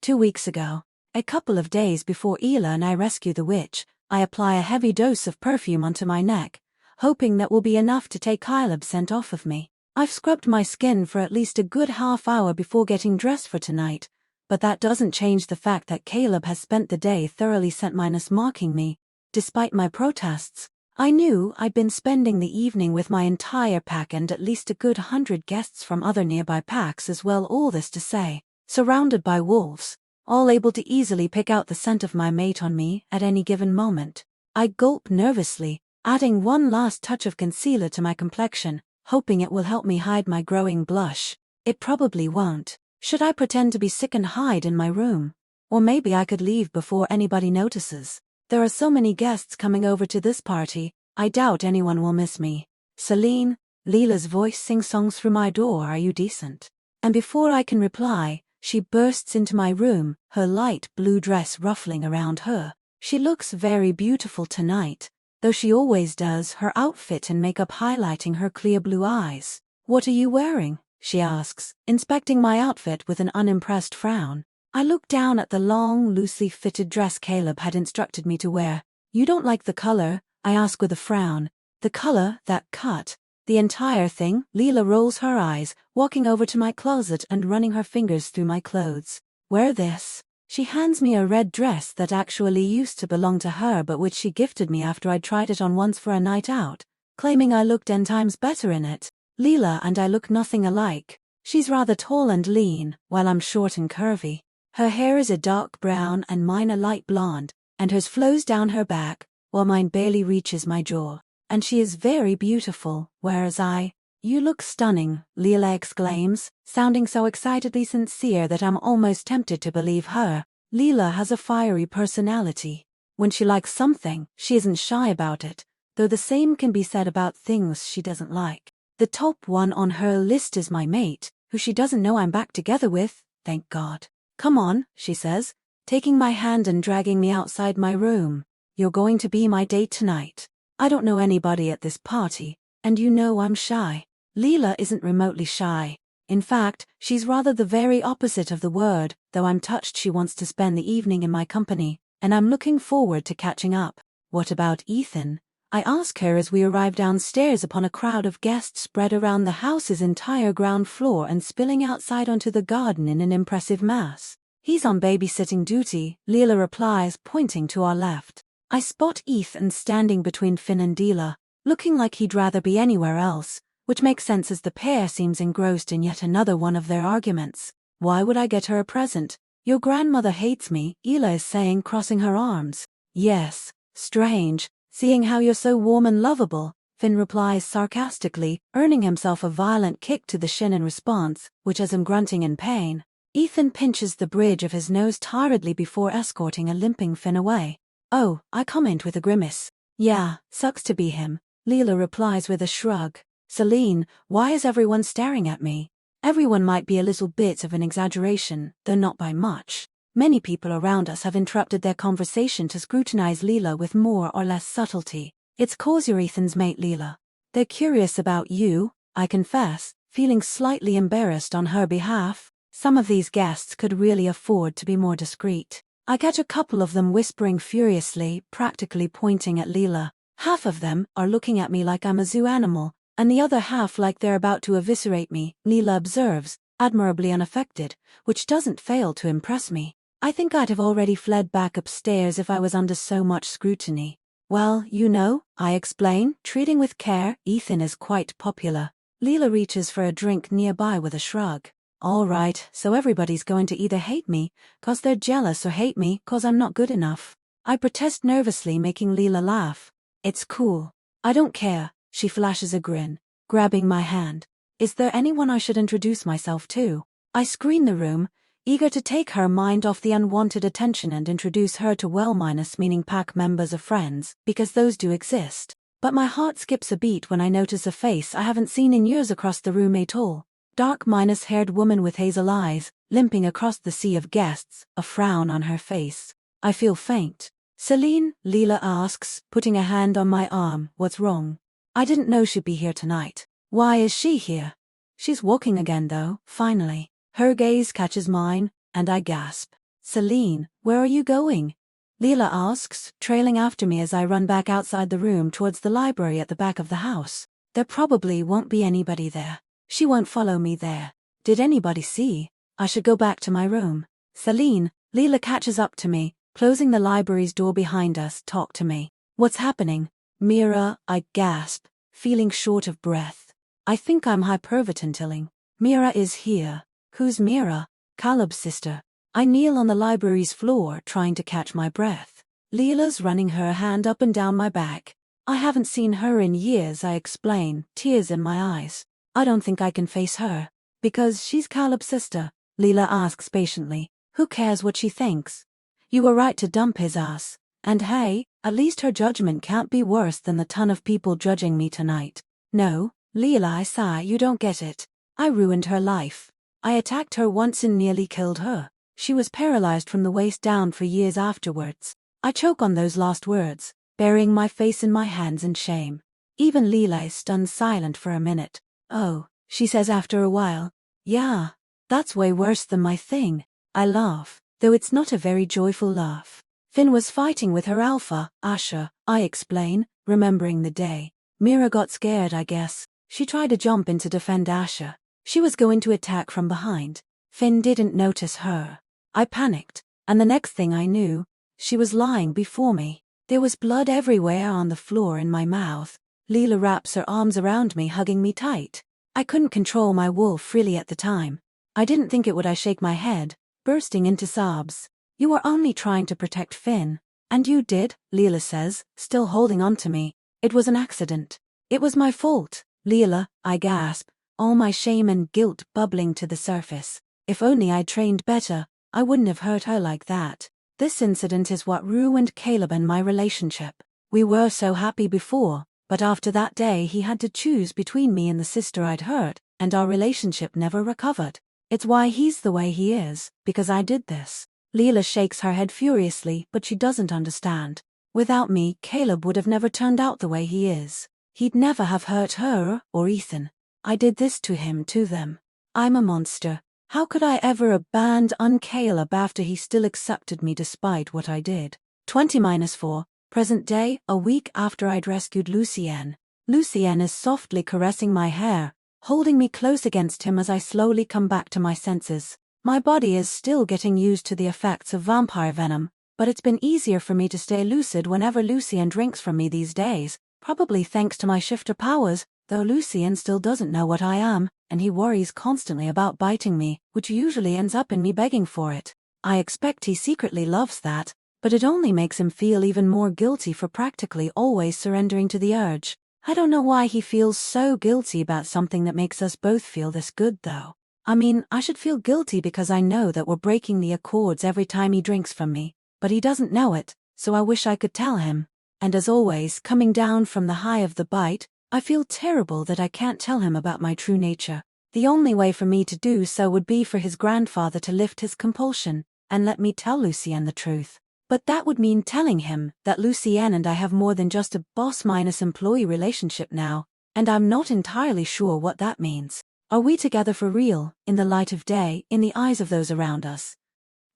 2 weeks ago. A couple of days before Ela and I rescue the witch, I apply a heavy dose of perfume onto my neck, hoping that will be enough to take Caleb's scent off of me. I've scrubbed my skin for at least a good half hour before getting dressed for tonight, but that doesn't change the fact that Caleb has spent the day thoroughly scent-marking me, despite my protests. I knew I'd been spending the evening with my entire pack and at least a good 100 guests from other nearby packs as well, all this to say, surrounded by wolves, all able to easily pick out the scent of my mate on me at any given moment. I gulp nervously, adding one last touch of concealer to my complexion, hoping it will help me hide my growing blush. It probably won't. Should I pretend to be sick and hide in my room? Or maybe I could leave before anybody notices. There are so many guests coming over to this party, I doubt anyone will miss me. Selene, Leela's voice sing-songs through my door, "Are you decent?" And before I can reply, she bursts into my room, her light blue dress ruffling around her. She looks very beautiful tonight, though she always does, her outfit and makeup highlighting her clear blue eyes. "What are you wearing?" she asks, inspecting my outfit with an unimpressed frown. I look down at the long, loosely fitted dress Caleb had instructed me to wear. "You don't like the color?" I ask with a frown. "The color, that cut, the entire thing?" Leela rolls her eyes, walking over to my closet and running her fingers through my clothes. "Wear this." She hands me a red dress that actually used to belong to her but which she gifted me after I'd tried it on once for a night out, claiming I looked 10 times better in it. Leela and I look nothing alike. She's rather tall and lean, while I'm short and curvy. Her hair is a dark brown and mine a light blonde, and hers flows down her back, while mine barely reaches my jaw. And she is very beautiful, whereas "You look stunning," Leela exclaims, sounding so excitedly sincere that I'm almost tempted to believe her. Leela has a fiery personality. When she likes something, she isn't shy about it, though the same can be said about things she doesn't like. The top one on her list is my mate, who she doesn't know I'm back together with, thank God. "Come on," she says, taking my hand and dragging me outside my room. "You're going to be my date tonight. I don't know anybody at this party, and you know I'm shy." Leela isn't remotely shy. In fact, she's rather the very opposite of the word, though I'm touched she wants to spend the evening in my company, and I'm looking forward to catching up. "What about Ethan?" I ask her as we arrive downstairs upon a crowd of guests spread around the house's entire ground floor and spilling outside onto the garden in an impressive mass. "He's on babysitting duty," Leela replies, pointing to our left. I spot Ethan standing between Finn and Deela, looking like he'd rather be anywhere else, which makes sense as the pair seems engrossed in yet another one of their arguments. "Why would I get her a present? Your grandmother hates me," Ela is saying, crossing her arms. "Yes, strange, seeing how you're so warm and lovable," Finn replies sarcastically, earning himself a violent kick to the shin in response, which has him grunting in pain. Ethan pinches the bridge of his nose tiredly before escorting a limping Finn away. "Oh," I comment with a grimace. "Yeah, sucks to be him," Leela replies with a shrug. "Selene, why is everyone staring at me?" Everyone might be a little bit of an exaggeration, though not by much. Many people around us have interrupted their conversation to scrutinize Leela with more or less subtlety. "It's 'cause you're Ethan's mate, Leela. They're curious about you," I confess, feeling slightly embarrassed on her behalf. Some of these guests could really afford to be more discreet. I catch a couple of them whispering furiously, practically pointing at Leela. Half of them are looking at me like I'm a zoo animal, and the other half like they're about to eviscerate me, Leela observes, admirably unaffected, which doesn't fail to impress me. I think I'd have already fled back upstairs if I was under so much scrutiny. "Well, you know," I explain, treating with care. "Ethan is quite popular." Leela reaches for a drink nearby with a shrug. "All right, so everybody's going to either hate me 'cause they're jealous or hate me 'cause I'm not good enough." I protest nervously, making Leela laugh. "It's cool. I don't care," she flashes a grin, grabbing my hand. "Is there anyone I should introduce myself to?" I screen the room, eager to take her mind off the unwanted attention and introduce her to well-meaning pack members or friends, because those do exist. But my heart skips a beat when I notice a face I haven't seen in years across the room at all. Dark haired woman with hazel eyes, limping across the sea of guests, a frown on her face. I feel faint. "Selene?" Leela asks, putting a hand on my arm. "What's wrong?" "I didn't know she'd be here tonight." "Why is she here?" "She's walking again though, finally." Her gaze catches mine, and I gasp. Selene, where are you going? Leela asks, trailing after me as I run back outside the room towards the library at the back of the house. There probably won't be anybody there. She won't follow me there. Did anybody see? I should go back to my room. Selene, Leela catches up to me, closing the library's door behind us. Talk to me. What's happening? Mira, I gasp, feeling short of breath. I think I'm hyperventilating. Mira is here. Who's Mira? Caleb's sister. I kneel on the library's floor, trying to catch my breath. Leela's running her hand up and down my back. I haven't seen her in years, I explain, tears in my eyes. I don't think I can face her. Because she's Caleb's sister, Leela asks patiently. Who cares what she thinks? You were right to dump his ass. And hey, at least her judgment can't be worse than the ton of people judging me tonight. No, Leela, I sigh, you don't get it. I ruined her life. I attacked her once and nearly killed her. She was paralyzed from the waist down for years afterwards. I choke on those last words, burying my face in my hands in shame. Even Leela is stunned silent for a minute. Oh, she says after a while. Yeah, that's way worse than my thing. I laugh, though it's not a very joyful laugh. Finn was fighting with her alpha, Archer, I explain, remembering the day. Mira got scared, I guess. She tried to jump in to defend Archer. She was going to attack from behind. Finn didn't notice her. I panicked, and the next thing I knew, she was lying before me. There was blood everywhere on the floor in my mouth. Leela wraps her arms around me, hugging me tight. I couldn't control my wool freely at the time. I didn't think it would. I shake my head, bursting into sobs. You were only trying to protect Finn. And you did, Leela says, still holding on to me. It was an accident. It was my fault. Leela, I gasp, all my shame and guilt bubbling to the surface. If only I'd trained better, I wouldn't have hurt her like that. This incident is what ruined Caleb and my relationship. We were so happy before, but after that day he had to choose between me and the sister I'd hurt, and our relationship never recovered. It's why he's the way he is, because I did this. Leela shakes her head furiously, but she doesn't understand. Without me, Caleb would have never turned out the way he is. He'd never have hurt her or Ethan. I did this to him, to them. I'm a monster. How could I ever abandon Caleb after he still accepted me despite what I did? 20-4, present day, a week after I'd rescued Lucien. Lucien is softly caressing my hair, holding me close against him as I slowly come back to my senses. My body is still getting used to the effects of vampire venom, but it's been easier for me to stay lucid whenever Lucien drinks from me these days, probably thanks to my shifter powers, though Lucien still doesn't know what I am, and he worries constantly about biting me, which usually ends up in me begging for it. I expect he secretly loves that, but it only makes him feel even more guilty for practically always surrendering to the urge. I don't know why he feels so guilty about something that makes us both feel this good though. I mean, I should feel guilty because I know that we're breaking the accords every time he drinks from me, but he doesn't know it, so I wish I could tell him. And as always, coming down from the high of the bite, I feel terrible that I can't tell him about my true nature. The only way for me to do so would be for his grandfather to lift his compulsion and let me tell Lucien the truth. But that would mean telling him that Lucien and I have more than just a boss-minus-employee relationship now, and I'm not entirely sure what that means. Are we together for real, in the light of day, in the eyes of those around us?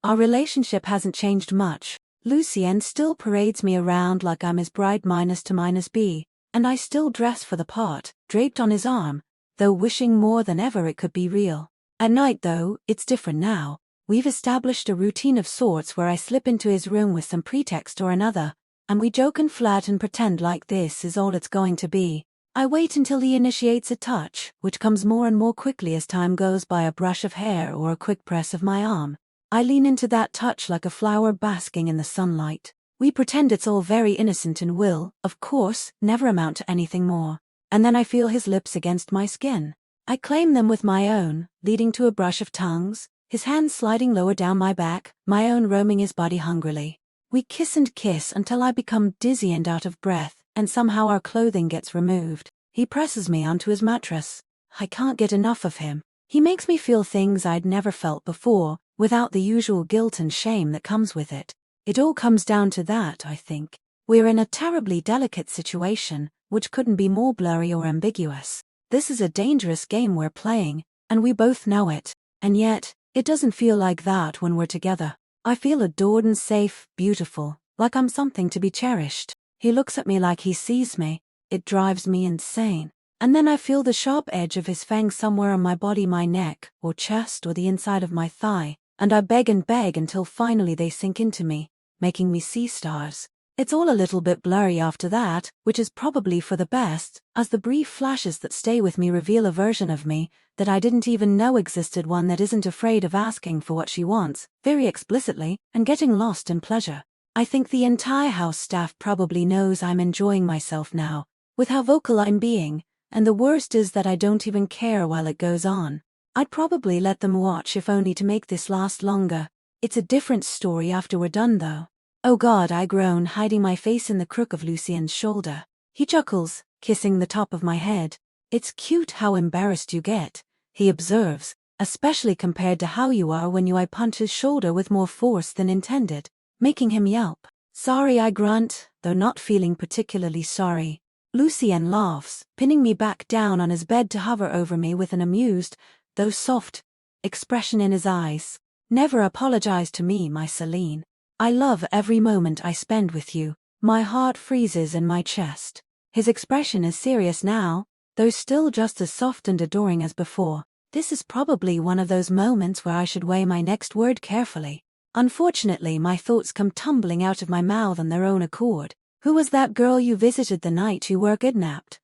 Our relationship hasn't changed much. Lucien still parades me around like I'm his bride minus to minus B, and I still dress for the part, draped on his arm, though wishing more than ever it could be real. At night though, it's different now. We've established a routine of sorts where I slip into his room with some pretext or another, and we joke and flirt and pretend like this is all it's going to be. I wait until he initiates a touch, which comes more and more quickly as time goes by, a brush of hair or a quick press of my arm. I lean into that touch like a flower basking in the sunlight. We pretend it's all very innocent and will, of course, never amount to anything more. And then I feel his lips against my skin. I claim them with my own, leading to a brush of tongues, his hands sliding lower down my back, my own roaming his body hungrily. We kiss and kiss until I become dizzy and out of breath, and somehow our clothing gets removed. He presses me onto his mattress. I can't get enough of him. He makes me feel things I'd never felt before, without the usual guilt and shame that comes with it. It all comes down to that, I think. We're in a terribly delicate situation, which couldn't be more blurry or ambiguous. This is a dangerous game we're playing, and we both know it. And yet, it doesn't feel like that when we're together. I feel adored and safe, beautiful, like I'm something to be cherished. He looks at me like he sees me. It drives me insane. And then I feel the sharp edge of his fang somewhere on my body, my neck, or chest, or the inside of my thigh, and I beg until finally they sink into me, making me see stars. It's all a little bit blurry after that, which is probably for the best, as the brief flashes that stay with me reveal a version of me that I didn't even know existed, one that isn't afraid of asking for what she wants, very explicitly, and getting lost in pleasure. I think the entire house staff probably knows I'm enjoying myself now, with how vocal I'm being, and the worst is that I don't even care while it goes on. I'd probably let them watch if only to make this last longer. It's a different story after we're done though. Oh God, I groan, hiding my face in the crook of Lucien's shoulder. He chuckles, kissing the top of my head. It's cute how embarrassed you get, he observes, especially compared to how you are when I punch his shoulder with more force than intended, making him yelp. Sorry, I grunt, though not feeling particularly sorry. Lucien laughs, pinning me back down on his bed to hover over me with an amused, though soft, expression in his eyes. Never apologize to me, my Selene. I love every moment I spend with you. My heart freezes in my chest. His expression is serious now, though still just as soft and adoring as before. This is probably one of those moments where I should weigh my next word carefully. Unfortunately, my thoughts come tumbling out of my mouth on their own accord. Who was that girl you visited the night you were kidnapped?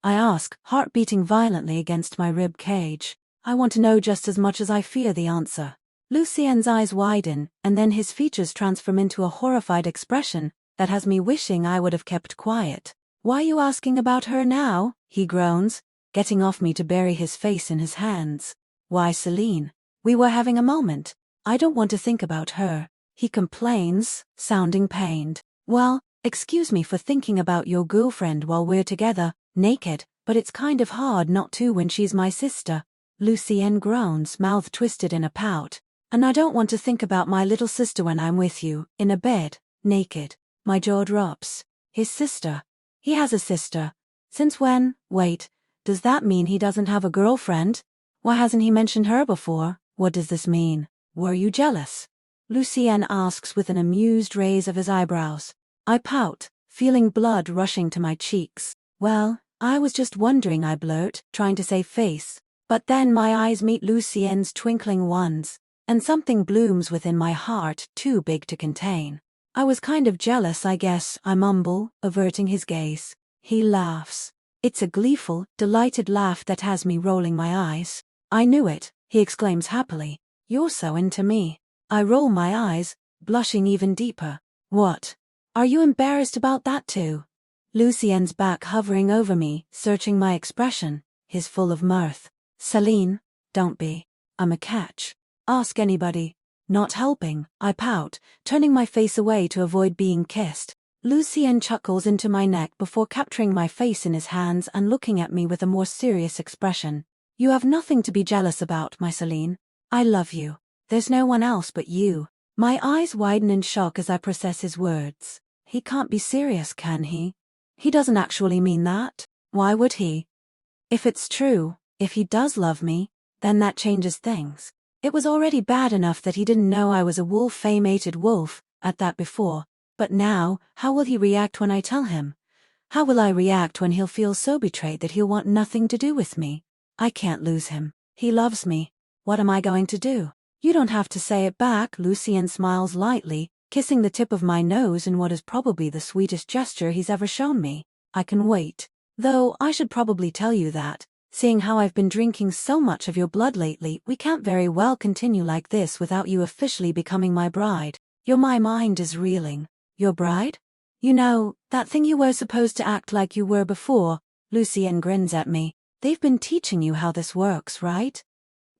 I ask, heart beating violently against my rib cage. I want to know just as much as I fear the answer. Lucien's eyes widen, and then his features transform into a horrified expression that has me wishing I would have kept quiet. Why are you asking about her now? He groans, getting off me to bury his face in his hands. Why, Selene, we were having a moment. I don't want to think about her, he complains, sounding pained. Well, excuse me for thinking about your girlfriend while we're together, naked, but it's kind of hard not to when she's my sister. Lucien groans, mouth twisted in a pout. And I don't want to think about my little sister when I'm with you, in a bed, naked. My jaw drops. His sister. He has a sister. Since when? Wait, does that mean he doesn't have a girlfriend? Why hasn't he mentioned her before? What does this mean? Were you jealous? Lucien asks with an amused raise of his eyebrows. I pout, feeling blood rushing to my cheeks. Well, I was just wondering, I blurt, trying to save face. But then my eyes meet Lucien's twinkling ones, and something blooms within my heart too big to contain. I was kind of jealous, I guess, I mumble, averting his gaze. He laughs. It's a gleeful, delighted laugh that has me rolling my eyes. I knew it, he exclaims happily. You're so into me. I roll my eyes, blushing even deeper. What? Are you embarrassed about that too? Lucien's back hovering over me, searching my expression, his full of mirth. Selene, don't be. I'm a catch. Ask anybody. Not helping, I pout, turning my face away to avoid being kissed. Lucien chuckles into my neck before capturing my face in his hands and looking at me with a more serious expression. You have nothing to be jealous about, my Selene. I love you. There's no one else but you. My eyes widen in shock as I process his words. He can't be serious, can he? He doesn't actually mean that. Why would he? If it's true, if he does love me, then that changes things. It was already bad enough that he didn't know I was a wolf, a mated wolf, at that before, but now, how will he react when I tell him? How will I react when he'll feel so betrayed that he'll want nothing to do with me? I can't lose him. He loves me. What am I going to do? You don't have to say it back, Lucien smiles lightly, kissing the tip of my nose in what is probably the sweetest gesture he's ever shown me. I can wait. Though I should probably tell you that, seeing how I've been drinking so much of your blood lately, we can't very well continue like this without you officially becoming my bride. My mind is reeling. Your bride? You know, that thing you were supposed to act like you were before. Lucien grins at me. They've been teaching you how this works, right?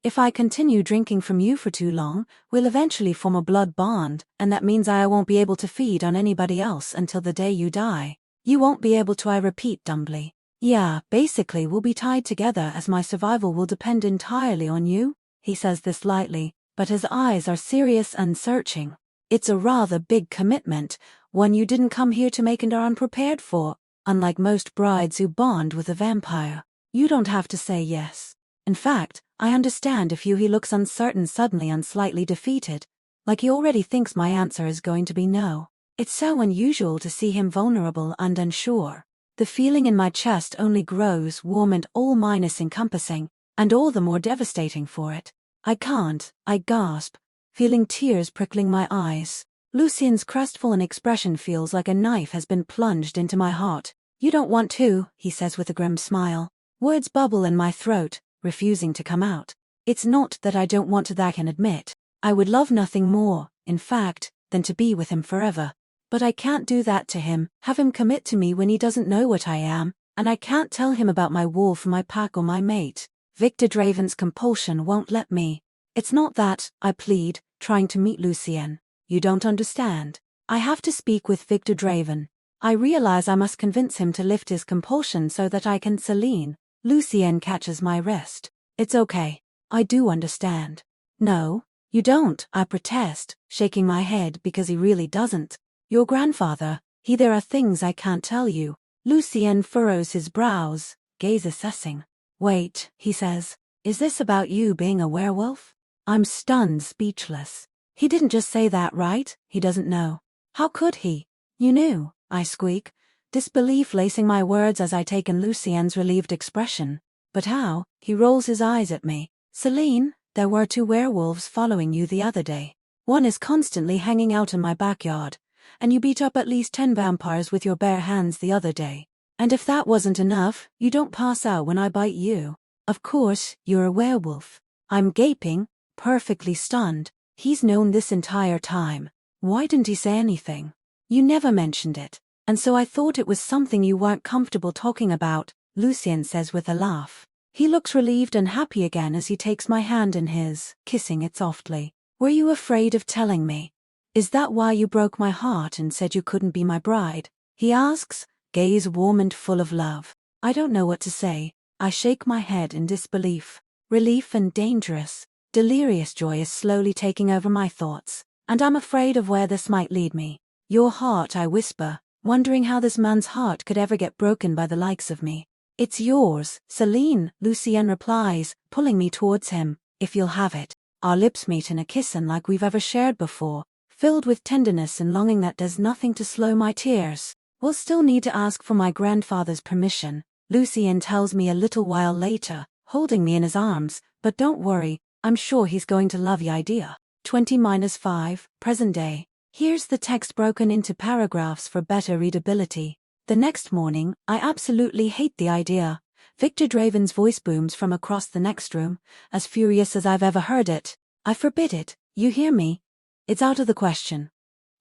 If I continue drinking from you for too long, we'll eventually form a blood bond, and that means I won't be able to feed on anybody else until the day you die. You won't be able to, I repeat dumbly. Yeah, basically we'll be tied together as my survival will depend entirely on you. He says this lightly, but his eyes are serious and searching. It's a rather big commitment, one you didn't come here to make and are unprepared for, unlike most brides who bond with a vampire. You don't have to say yes. In fact, I understand if he looks uncertain suddenly and slightly defeated, like he already thinks my answer is going to be no. It's so unusual to see him vulnerable and unsure. The feeling in my chest only grows warm and all-encompassing, and all the more devastating for it. I gasp, feeling tears prickling my eyes. Lucien's crestfallen expression feels like a knife has been plunged into my heart. You don't want to, he says with a grim smile. Words bubble in my throat, refusing to come out. It's not that I don't want to, that I can admit. I would love nothing more, in fact, than to be with him forever. But I can't do that to him, have him commit to me when he doesn't know what I am, and I can't tell him about my wolf, my pack, or my mate. Victor Draven's compulsion won't let me. It's not that, I plead, trying to meet Lucien. You don't understand. I have to speak with Victor Draven. I realize I must convince him to lift his compulsion so that I can. Selene. Lucien catches my wrist. It's okay. I do understand. No, you don't, I protest, shaking my head because he really doesn't. Your grandfather, there are things I can't tell you. Lucien furrows his brows, gaze assessing. Wait, he says, is this about you being a werewolf? I'm stunned, speechless. He didn't just say that, right? He doesn't know. How could he? You knew, I squeak, disbelief lacing my words as I take in Lucien's relieved expression. But how? He rolls his eyes at me. Selene, there were 2 werewolves following you the other day. One is constantly hanging out in my backyard, and you beat up at least 10 vampires with your bare hands the other day. And if that wasn't enough, you don't pass out when I bite you. Of course, you're a werewolf. I'm gaping, perfectly stunned. He's known this entire time. Why didn't he say anything? You never mentioned it, and so I thought it was something you weren't comfortable talking about, Lucien says with a laugh. He looks relieved and happy again as he takes my hand in his, kissing it softly. Were you afraid of telling me? Is that why you broke my heart and said you couldn't be my bride? He asks, gaze warm and full of love. I don't know what to say. I shake my head in disbelief. Relief and dangerous, delirious joy is slowly taking over my thoughts, and I'm afraid of where this might lead me. Your heart, I whisper, wondering how this man's heart could ever get broken by the likes of me. It's yours, Selene, Lucien replies, pulling me towards him, if you'll have it. Our lips meet in a kiss unlike we've ever shared before, filled with tenderness and longing that does nothing to slow my tears. We'll still need to ask for my grandfather's permission, Lucien tells me a little while later, holding me in his arms, but don't worry, I'm sure he's going to love the idea. 20-5, present day. Here's the text broken into paragraphs for better readability. The next morning, I absolutely hate the idea. Victor Draven's voice booms from across the next room, as furious as I've ever heard it. I forbid it, you hear me? It's out of the question.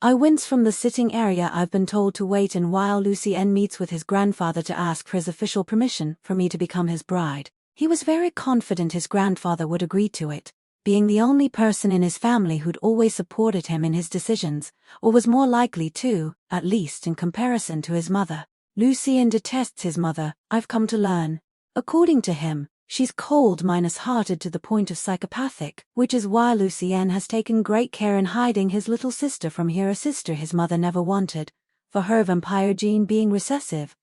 I wince from the sitting area I've been told to wait in while Lucien meets with his grandfather to ask for his official permission for me to become his bride. He was very confident his grandfather would agree to it, being the only person in his family who'd always supported him in his decisions, or was more likely to, at least in comparison to his mother. Lucien detests his mother, I've come to learn. According to him, she's cold-hearted to the point of psychopathic, which is why Lucien has taken great care in hiding his little sister from her, a sister his mother never wanted. For her vampire gene being recessive,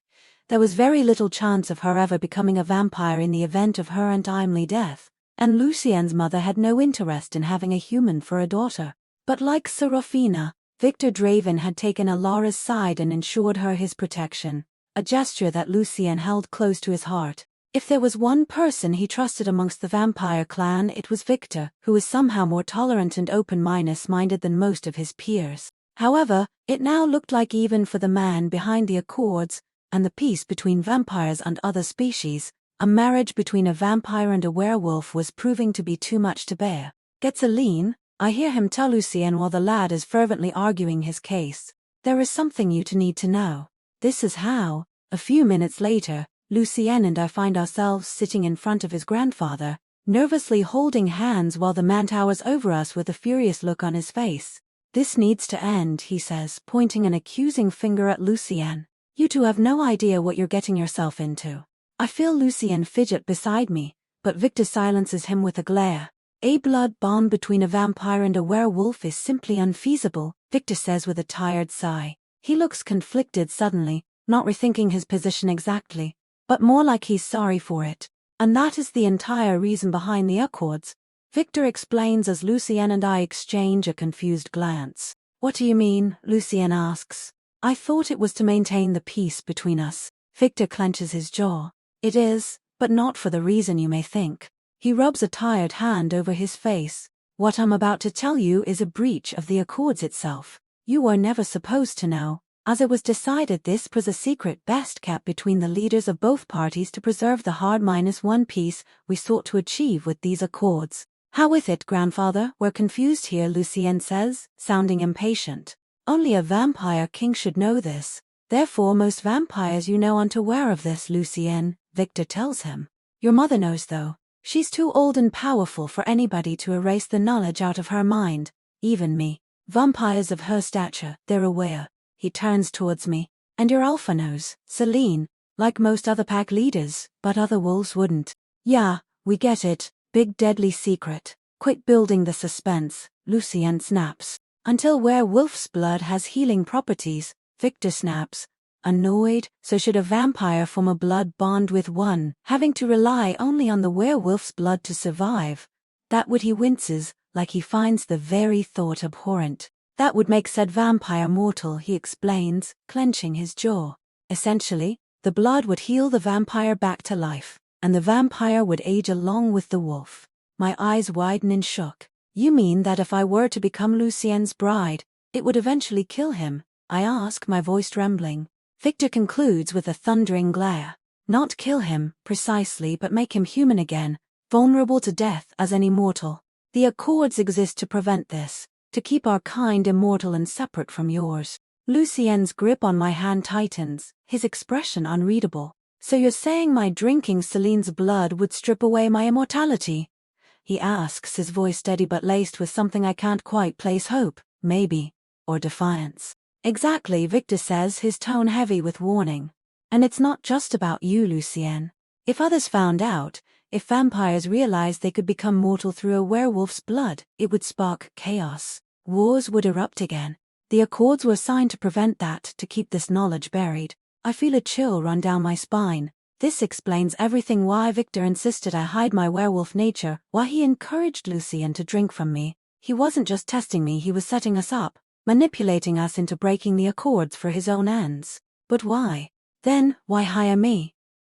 there was very little chance of her ever becoming a vampire in the event of her untimely death, and Lucien's mother had no interest in having a human for a daughter. But like Serafina, Victor Draven had taken Alara's side and ensured her his protection, a gesture that Lucien held close to his heart. If there was one person he trusted amongst the vampire clan, it was Victor, who was somehow more tolerant and open-minded than most of his peers. However, it now looked like even for the man behind the accords, and the peace between vampires and other species, a marriage between a vampire and a werewolf was proving to be too much to bear. Get Selene, I hear him tell Lucien while the lad is fervently arguing his case. There is something you two need to know. This is how, a few minutes later, Lucien and I find ourselves sitting in front of his grandfather, nervously holding hands while the man towers over us with a furious look on his face. This needs to end, he says, pointing an accusing finger at Lucien. You two have no idea what you're getting yourself into. I feel Lucien fidget beside me, but Victor silences him with a glare. A blood bond between a vampire and a werewolf is simply unfeasible, Victor says with a tired sigh. He looks conflicted suddenly, not rethinking his position exactly, but more like he's sorry for it. And that is the entire reason behind the accords. Victor explains as Lucien and I exchange a confused glance. What do you mean? Lucien asks. I thought it was to maintain the peace between us. Victor clenches his jaw. It is, but not for the reason you may think. He rubs a tired hand over his face. What I'm about to tell you is a breach of the Accords itself. You were never supposed to know, as it was decided this was a secret best kept between the leaders of both parties to preserve the hard-1 peace we sought to achieve with these Accords. How with it, grandfather? We're confused here, Lucien says, sounding impatient. Only a vampire king should know this. Therefore most vampires you know aren't aware of this, Lucien, Victor tells him. Your mother knows though. She's too old and powerful for anybody to erase the knowledge out of her mind, even me. Vampires of her stature, they're aware. He turns towards me. And your alpha knows, Selene, like most other pack leaders, but other wolves wouldn't. Yeah, we get it. Big deadly secret. Quit building the suspense, Lucien snaps. Until werewolf's blood has healing properties, Victor snaps. Annoyed, so should a vampire form a blood bond with one, having to rely only on the werewolf's blood to survive? That would he winces, like he finds the very thought abhorrent. That would make said vampire mortal, he explains, clenching his jaw. Essentially, the blood would heal the vampire back to life, and the vampire would age along with the wolf. My eyes widen in shock. You mean that if I were to become Lucien's bride, it would eventually kill him? I ask, my voice trembling. Victor concludes with a thundering glare. Not kill him, precisely, but make him human again, vulnerable to death as any mortal. The Accords exist to prevent this, to keep our kind immortal and separate from yours. Lucien's grip on my hand tightens, his expression unreadable. So you're saying my drinking Selene's blood would strip away my immortality? He asks, his voice steady but laced with something I can't quite place: hope, maybe, or defiance. Exactly, Victor says, his tone heavy with warning. And it's not just about you, Lucien. If others found out, if vampires realized they could become mortal through a werewolf's blood, it would spark chaos. Wars would erupt again. The Accords were signed to prevent that, to keep this knowledge buried. I feel a chill run down my spine. This explains everything: why Victor insisted I hide my werewolf nature, why he encouraged Lucien to drink from me. He wasn't just testing me, he was setting us up, manipulating us into breaking the Accords for his own ends. But why? Then, why hire me?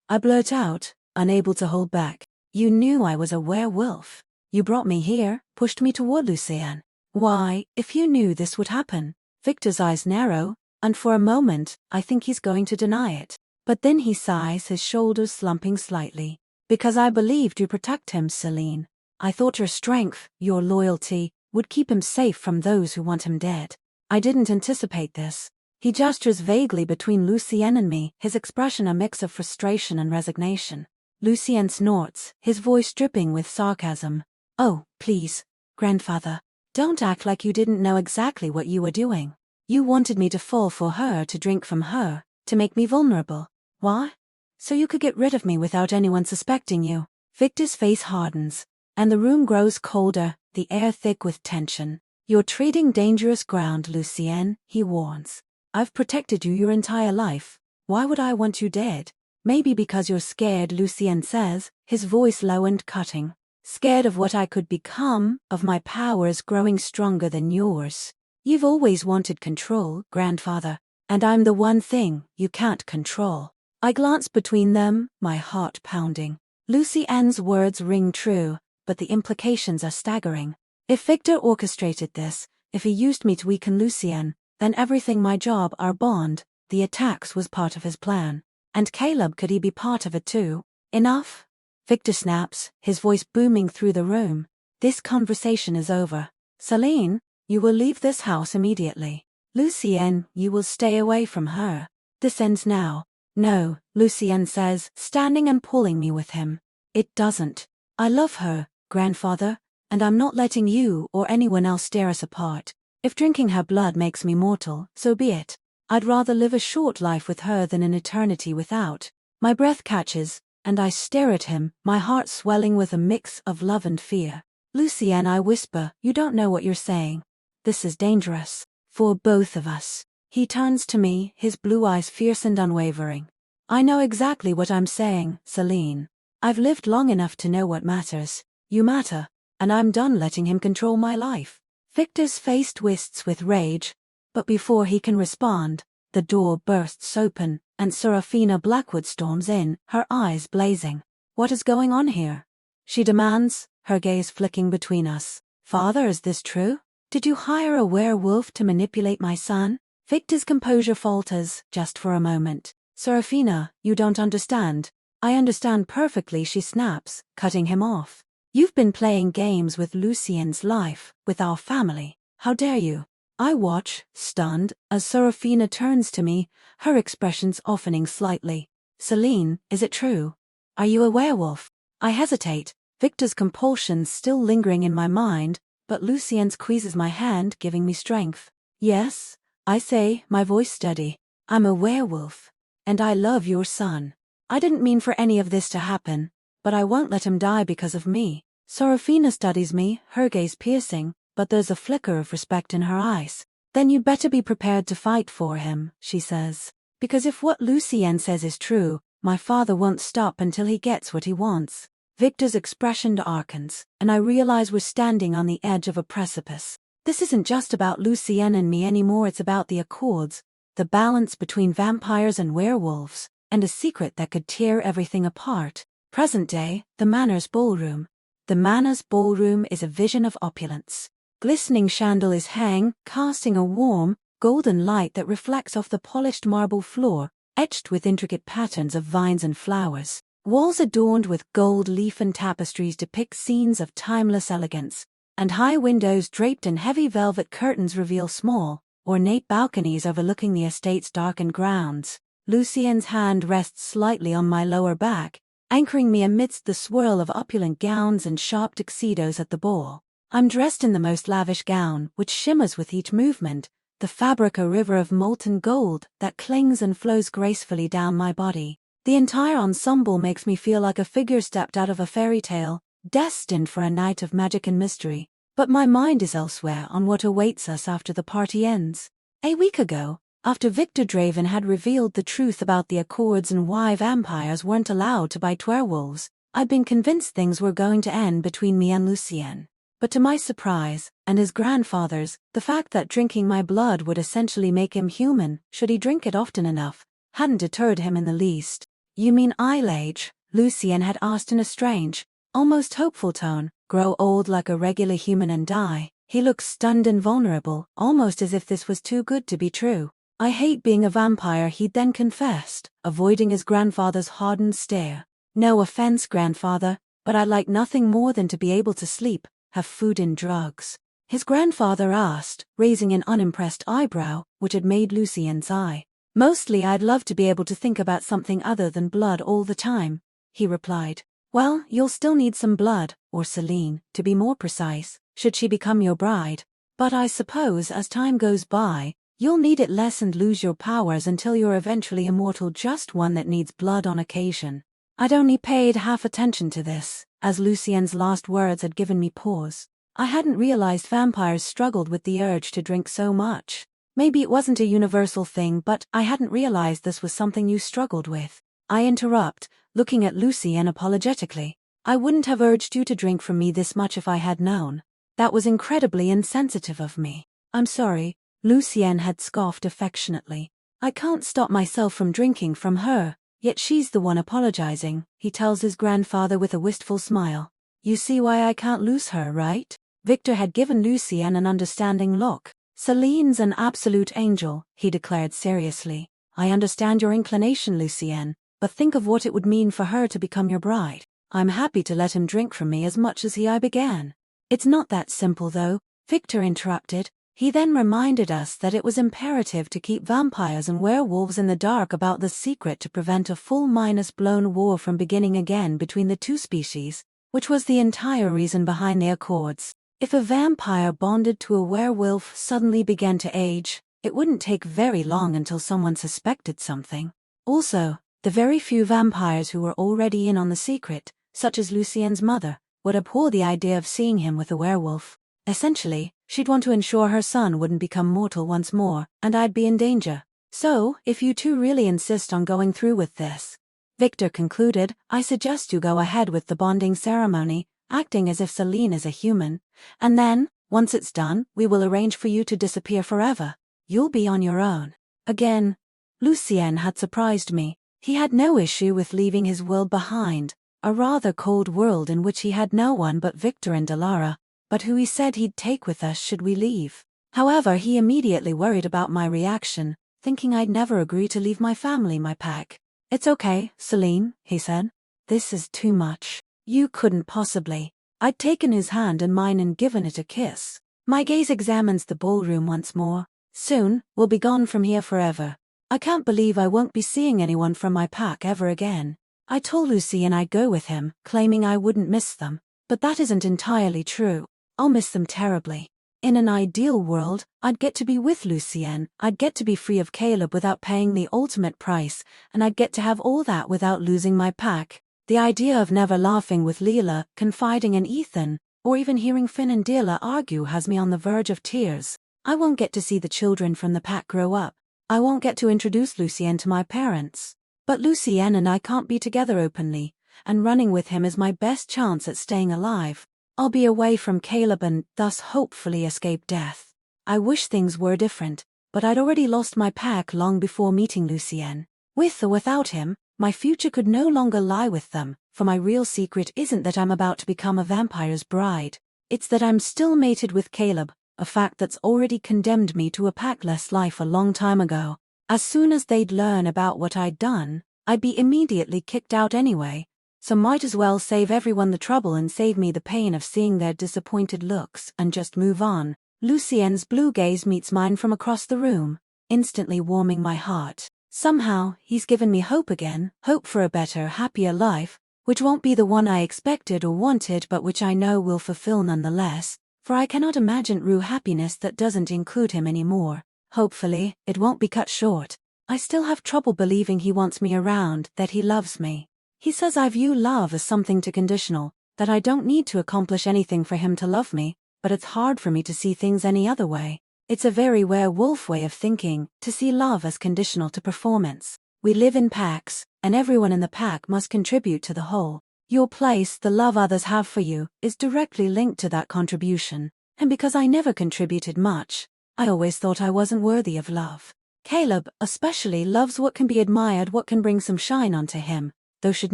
I blurt out, unable to hold back. You knew I was a werewolf. You brought me here, pushed me toward Lucien. Why, if you knew this would happen? Victor's eyes narrow, and for a moment, I think he's going to deny it. But then he sighs, his shoulders slumping slightly. Because I believed you protect him, Selene. I thought your strength, your loyalty, would keep him safe from those who want him dead. I didn't anticipate this. He gestures vaguely between Lucien and me, his expression a mix of frustration and resignation. Lucien snorts, his voice dripping with sarcasm. Oh, please, grandfather, don't act like you didn't know exactly what you were doing. You wanted me to fall for her, to drink from her, to make me vulnerable. Why? So you could get rid of me without anyone suspecting you. Victor's face hardens, and the room grows colder, the air thick with tension. You're treading dangerous ground, Lucien, he warns. I've protected you your entire life. Why would I want you dead? Maybe because you're scared, Lucien says, his voice low and cutting. Scared of what I could become, of my powers growing stronger than yours. You've always wanted control, grandfather, and I'm the one thing you can't control. I glance between them, my heart pounding. Lucien's words ring true, but the implications are staggering. If Victor orchestrated this, if he used me to weaken Lucien, then everything, my job, our bond, the attacks, was part of his plan. And Caleb, could he be part of it too? Enough? Victor snaps, his voice booming through the room. This conversation is over. Selene, you will leave this house immediately. Lucien, you will stay away from her. This ends now. No, Lucien says, standing and pulling me with him. It doesn't. I love her, grandfather, and I'm not letting you or anyone else tear us apart. If drinking her blood makes me mortal, so be it. I'd rather live a short life with her than an eternity without. My breath catches, and I stare at him, my heart swelling with a mix of love and fear. Lucien, I whisper, you don't know what you're saying. This is dangerous. For both of us. He turns to me, his blue eyes fierce and unwavering. I know exactly what I'm saying, Selene. I've lived long enough to know what matters. You matter. and I'm done letting him control my life. Victor's face twists with rage, but before he can respond, the door bursts open, and Selene Blackwood storms in, her eyes blazing. What is going on here? She demands, her gaze flicking between us. Father, is this true? Did you hire a werewolf to manipulate my son? Victor's composure falters, just for a moment. Selene, you don't understand. I understand perfectly, she snaps, cutting him off. You've been playing games with Lucien's life, with our family. How dare you? I watch, stunned, as Selene turns to me, her expressions softening slightly. Selene, is it true? Are you a werewolf? I hesitate, Victor's compulsions still lingering in my mind, but Lucien squeezes my hand, giving me strength. Yes, I say, my voice steady. I'm a werewolf. And I love your son. I didn't mean for any of this to happen, but I won't let him die because of me. Selene studies me, her gaze piercing, but there's a flicker of respect in her eyes. Then you'd better be prepared to fight for him, she says. Because if what Lucien says is true, my father won't stop until he gets what he wants. Victor's expression darkens, and I realize we're standing on the edge of a precipice. This isn't just about Lucien and me anymore, it's about the Accords, the balance between vampires and werewolves, and a secret that could tear everything apart. Present day, the Manor's ballroom. The Manor's ballroom is a vision of opulence. Glistening chandeliers hang, casting a warm, golden light that reflects off the polished marble floor, etched with intricate patterns of vines and flowers. Walls adorned with gold leaf and tapestries depict scenes of timeless elegance, and high windows draped in heavy velvet curtains reveal small, ornate balconies overlooking the estate's darkened grounds. Lucien's hand rests slightly on my lower back, anchoring me amidst the swirl of opulent gowns and sharp tuxedos at the ball. I'm dressed in the most lavish gown, which shimmers with each movement, the fabric a river of molten gold that clings and flows gracefully down my body. The entire ensemble makes me feel like a figure stepped out of a fairy tale, destined for a night of magic and mystery. But my mind is elsewhere on what awaits us after the party ends. A week ago, after Victor Draven had revealed the truth about the Accords and why vampires weren't allowed to bite werewolves, I'd been convinced things were going to end between me and Lucien. But to my surprise, and his grandfather's, the fact that drinking my blood would essentially make him human, should he drink it often enough, hadn't deterred him in the least. You mean I'll age? Lucien had asked in a strange, almost hopeful tone, grow old like a regular human and die. He looked stunned and vulnerable, almost as if this was too good to be true. I hate being a vampire, he'd then confessed, avoiding his grandfather's hardened stare. No offense, grandfather, but I'd like nothing more than to be able to sleep, have food and drugs. His grandfather asked, raising an unimpressed eyebrow, which had made Lucien's eye. Mostly I'd love to be able to think about something other than blood all the time, he replied. Well, you'll still need some blood, or Selene, to be more precise, should she become your bride. But I suppose as time goes by, you'll need it less and lose your powers until you're eventually immortal, just one that needs blood on occasion. I'd only paid half attention to this, as Lucien's last words had given me pause. I hadn't realized vampires struggled with the urge to drink so much. Maybe it wasn't a universal thing, but I hadn't realized this was something you struggled with. I interrupt, looking at Lucien apologetically. I wouldn't have urged you to drink from me this much if I had known. That was incredibly insensitive of me. I'm sorry, Lucien had scoffed affectionately. I can't stop myself from drinking from her, yet she's the one apologizing, he tells his grandfather with a wistful smile. You see why I can't lose her, right? Victor had given Lucien an understanding look. Selene's an absolute angel, he declared seriously. I understand your inclination, Lucien, but think of what it would mean for her to become your bride. I'm happy to let him drink from me as much as I began. It's not that simple though, Victor interrupted. He then reminded us that it was imperative to keep vampires and werewolves in the dark about the secret to prevent a full-blown war from beginning again between the two species, which was the entire reason behind the Accords. If a vampire bonded to a werewolf suddenly began to age, it wouldn't take very long until someone suspected something. Also, the very few vampires who were already in on the secret, such as Lucien's mother, would abhor the idea of seeing him with a werewolf. Essentially, she'd want to ensure her son wouldn't become mortal once more, and I'd be in danger. So, if you two really insist on going through with this, Victor concluded, I suggest you go ahead with the bonding ceremony. acting as if Selene is a human. And then, once it's done, we will arrange for you to disappear forever. You'll be on your own. Again, Lucien had surprised me. He had no issue with leaving his world behind, a rather cold world in which he had no one but Victor and Delara, but who he said he'd take with us should we leave. However, he immediately worried about my reaction, thinking I'd never agree to leave my family, my pack. It's okay, Selene, he said. This is too much. You couldn't possibly. I'd taken his hand in mine and given it a kiss. My gaze examines the ballroom once more. Soon, we'll be gone from here forever. I can't believe I won't be seeing anyone from my pack ever again. I told Lucien I'd go with him, claiming I wouldn't miss them. But that isn't entirely true. I'll miss them terribly. In an ideal world, I'd get to be with Lucien, I'd get to be free of Caleb without paying the ultimate price, and I'd get to have all that without losing my pack. The idea of never laughing with Leela, confiding in Ethan, or even hearing Finn and Deela argue has me on the verge of tears. I won't get to see the children from the pack grow up. I won't get to introduce Lucien to my parents. But Lucien and I can't be together openly, and running with him is my best chance at staying alive. I'll be away from Caleb and, thus hopefully escape death. I wish things were different, but I'd already lost my pack long before meeting Lucien. With or without him, my future could no longer lie with them, for my real secret isn't that I'm about to become a vampire's bride. It's that I'm still mated with Caleb, a fact that's already condemned me to a packless life a long time ago. As soon as they'd learn about what I'd done, I'd be immediately kicked out anyway. So might as well save everyone the trouble and save me the pain of seeing their disappointed looks and just move on. Lucien's blue gaze meets mine from across the room, instantly warming my heart. Somehow, he's given me hope again, hope for a better, happier life, which won't be the one I expected or wanted but which I know will fulfill nonetheless, for I cannot imagine true happiness that doesn't include him anymore. Hopefully, it won't be cut short. I still have trouble believing he wants me around, that he loves me. He says I view love as something too conditional, that I don't need to accomplish anything for him to love me, but it's hard for me to see things any other way. It's a very werewolf way of thinking, to see love as conditional to performance. We live in packs, and everyone in the pack must contribute to the whole. Your place, the love others have for you, is directly linked to that contribution. And because I never contributed much, I always thought I wasn't worthy of love. Caleb, especially, loves what can be admired, what can bring some shine onto him, though should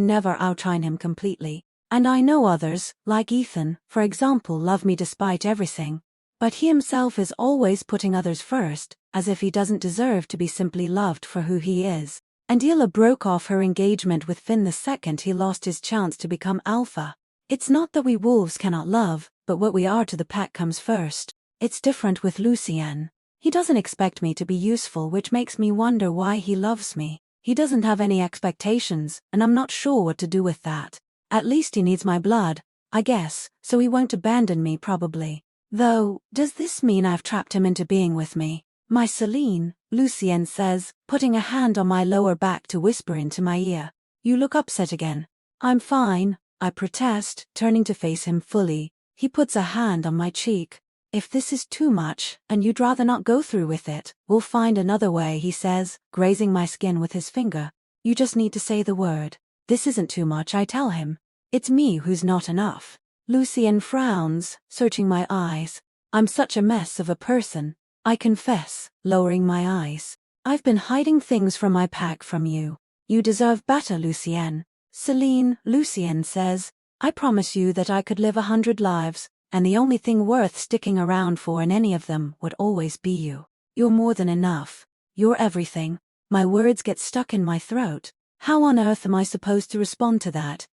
never outshine him completely. And I know others, like Ethan, for example, love me despite everything. But he himself is always putting others first, as if he doesn't deserve to be simply loved for who he is. And Deela broke off her engagement with Finn the second he lost his chance to become alpha. It's not that we wolves cannot love, but what we are to the pack comes first. It's different with Lucien. He doesn't expect me to be useful, which makes me wonder why he loves me. He doesn't have any expectations, and I'm not sure what to do with that. At least he needs my blood, I guess, so he won't abandon me probably. Though, does this mean I've trapped him into being with me? My Selene, Lucien says, putting a hand on my lower back to whisper into my ear. You look upset again. I'm fine, I protest, turning to face him fully. He puts a hand on my cheek. If this is too much, and you'd rather not go through with it, we'll find another way, he says, grazing my skin with his finger. You just need to say the word. This isn't too much, I tell him. It's me who's not enough. Lucien frowns, searching my eyes. I'm such a mess of a person, I confess, lowering my eyes. I've been hiding things from my pack from you. You deserve better, Lucien. Selene, Lucien says, I promise you that I could live 100 lives, and the only thing worth sticking around for in any of them would always be you. You're more than enough. You're everything. My words get stuck in my throat. How on earth am I supposed to respond to that?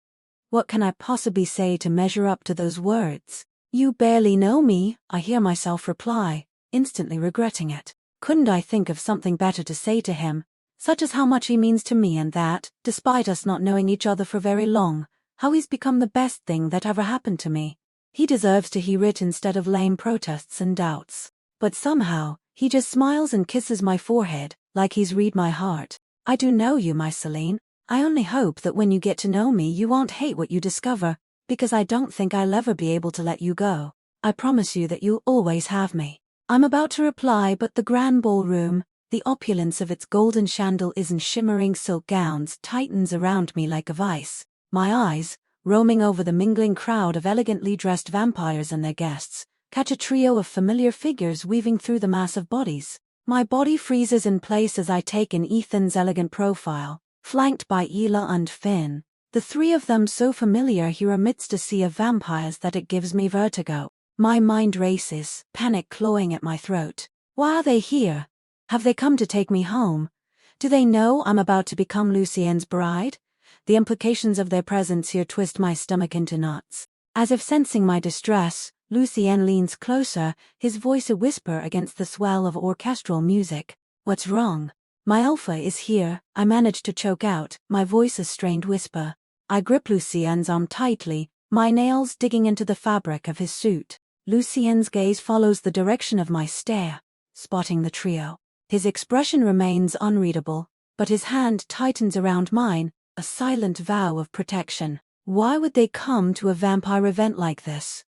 What can I possibly say to measure up to those words? You barely know me, I hear myself reply, instantly regretting it. Couldn't I think of something better to say to him, such as how much he means to me and that, despite us not knowing each other for very long, how he's become the best thing that ever happened to me. He deserves to hear it instead of lame protests and doubts. But somehow, he just smiles and kisses my forehead, like he's read my heart. I do know you, my Selene. I only hope that when you get to know me you won't hate what you discover, because I don't think I'll ever be able to let you go. I promise you that you'll always have me. I'm about to reply, but the grand ballroom, the opulence of its golden chandeliers and shimmering silk gowns, tightens around me like a vice. My eyes, roaming over the mingling crowd of elegantly dressed vampires and their guests, catch a trio of familiar figures weaving through the mass of bodies. My body freezes in place as I take in Ethan's elegant profile, flanked by Ela and Finn. The three of them so familiar here amidst a sea of vampires that it gives me vertigo. My mind races, panic clawing at my throat. Why are they here? Have they come to take me home? Do they know I'm about to become Lucien's bride? The implications of their presence here twist my stomach into knots. As if sensing my distress, Lucien leans closer, his voice a whisper against the swell of orchestral music. What's wrong? My alpha is here, I manage to choke out, my voice a strained whisper. I grip Lucien's arm tightly, my nails digging into the fabric of his suit. Lucien's gaze follows the direction of my stare, spotting the trio. His expression remains unreadable, but his hand tightens around mine, a silent vow of protection. Why would they come to a vampire event like this?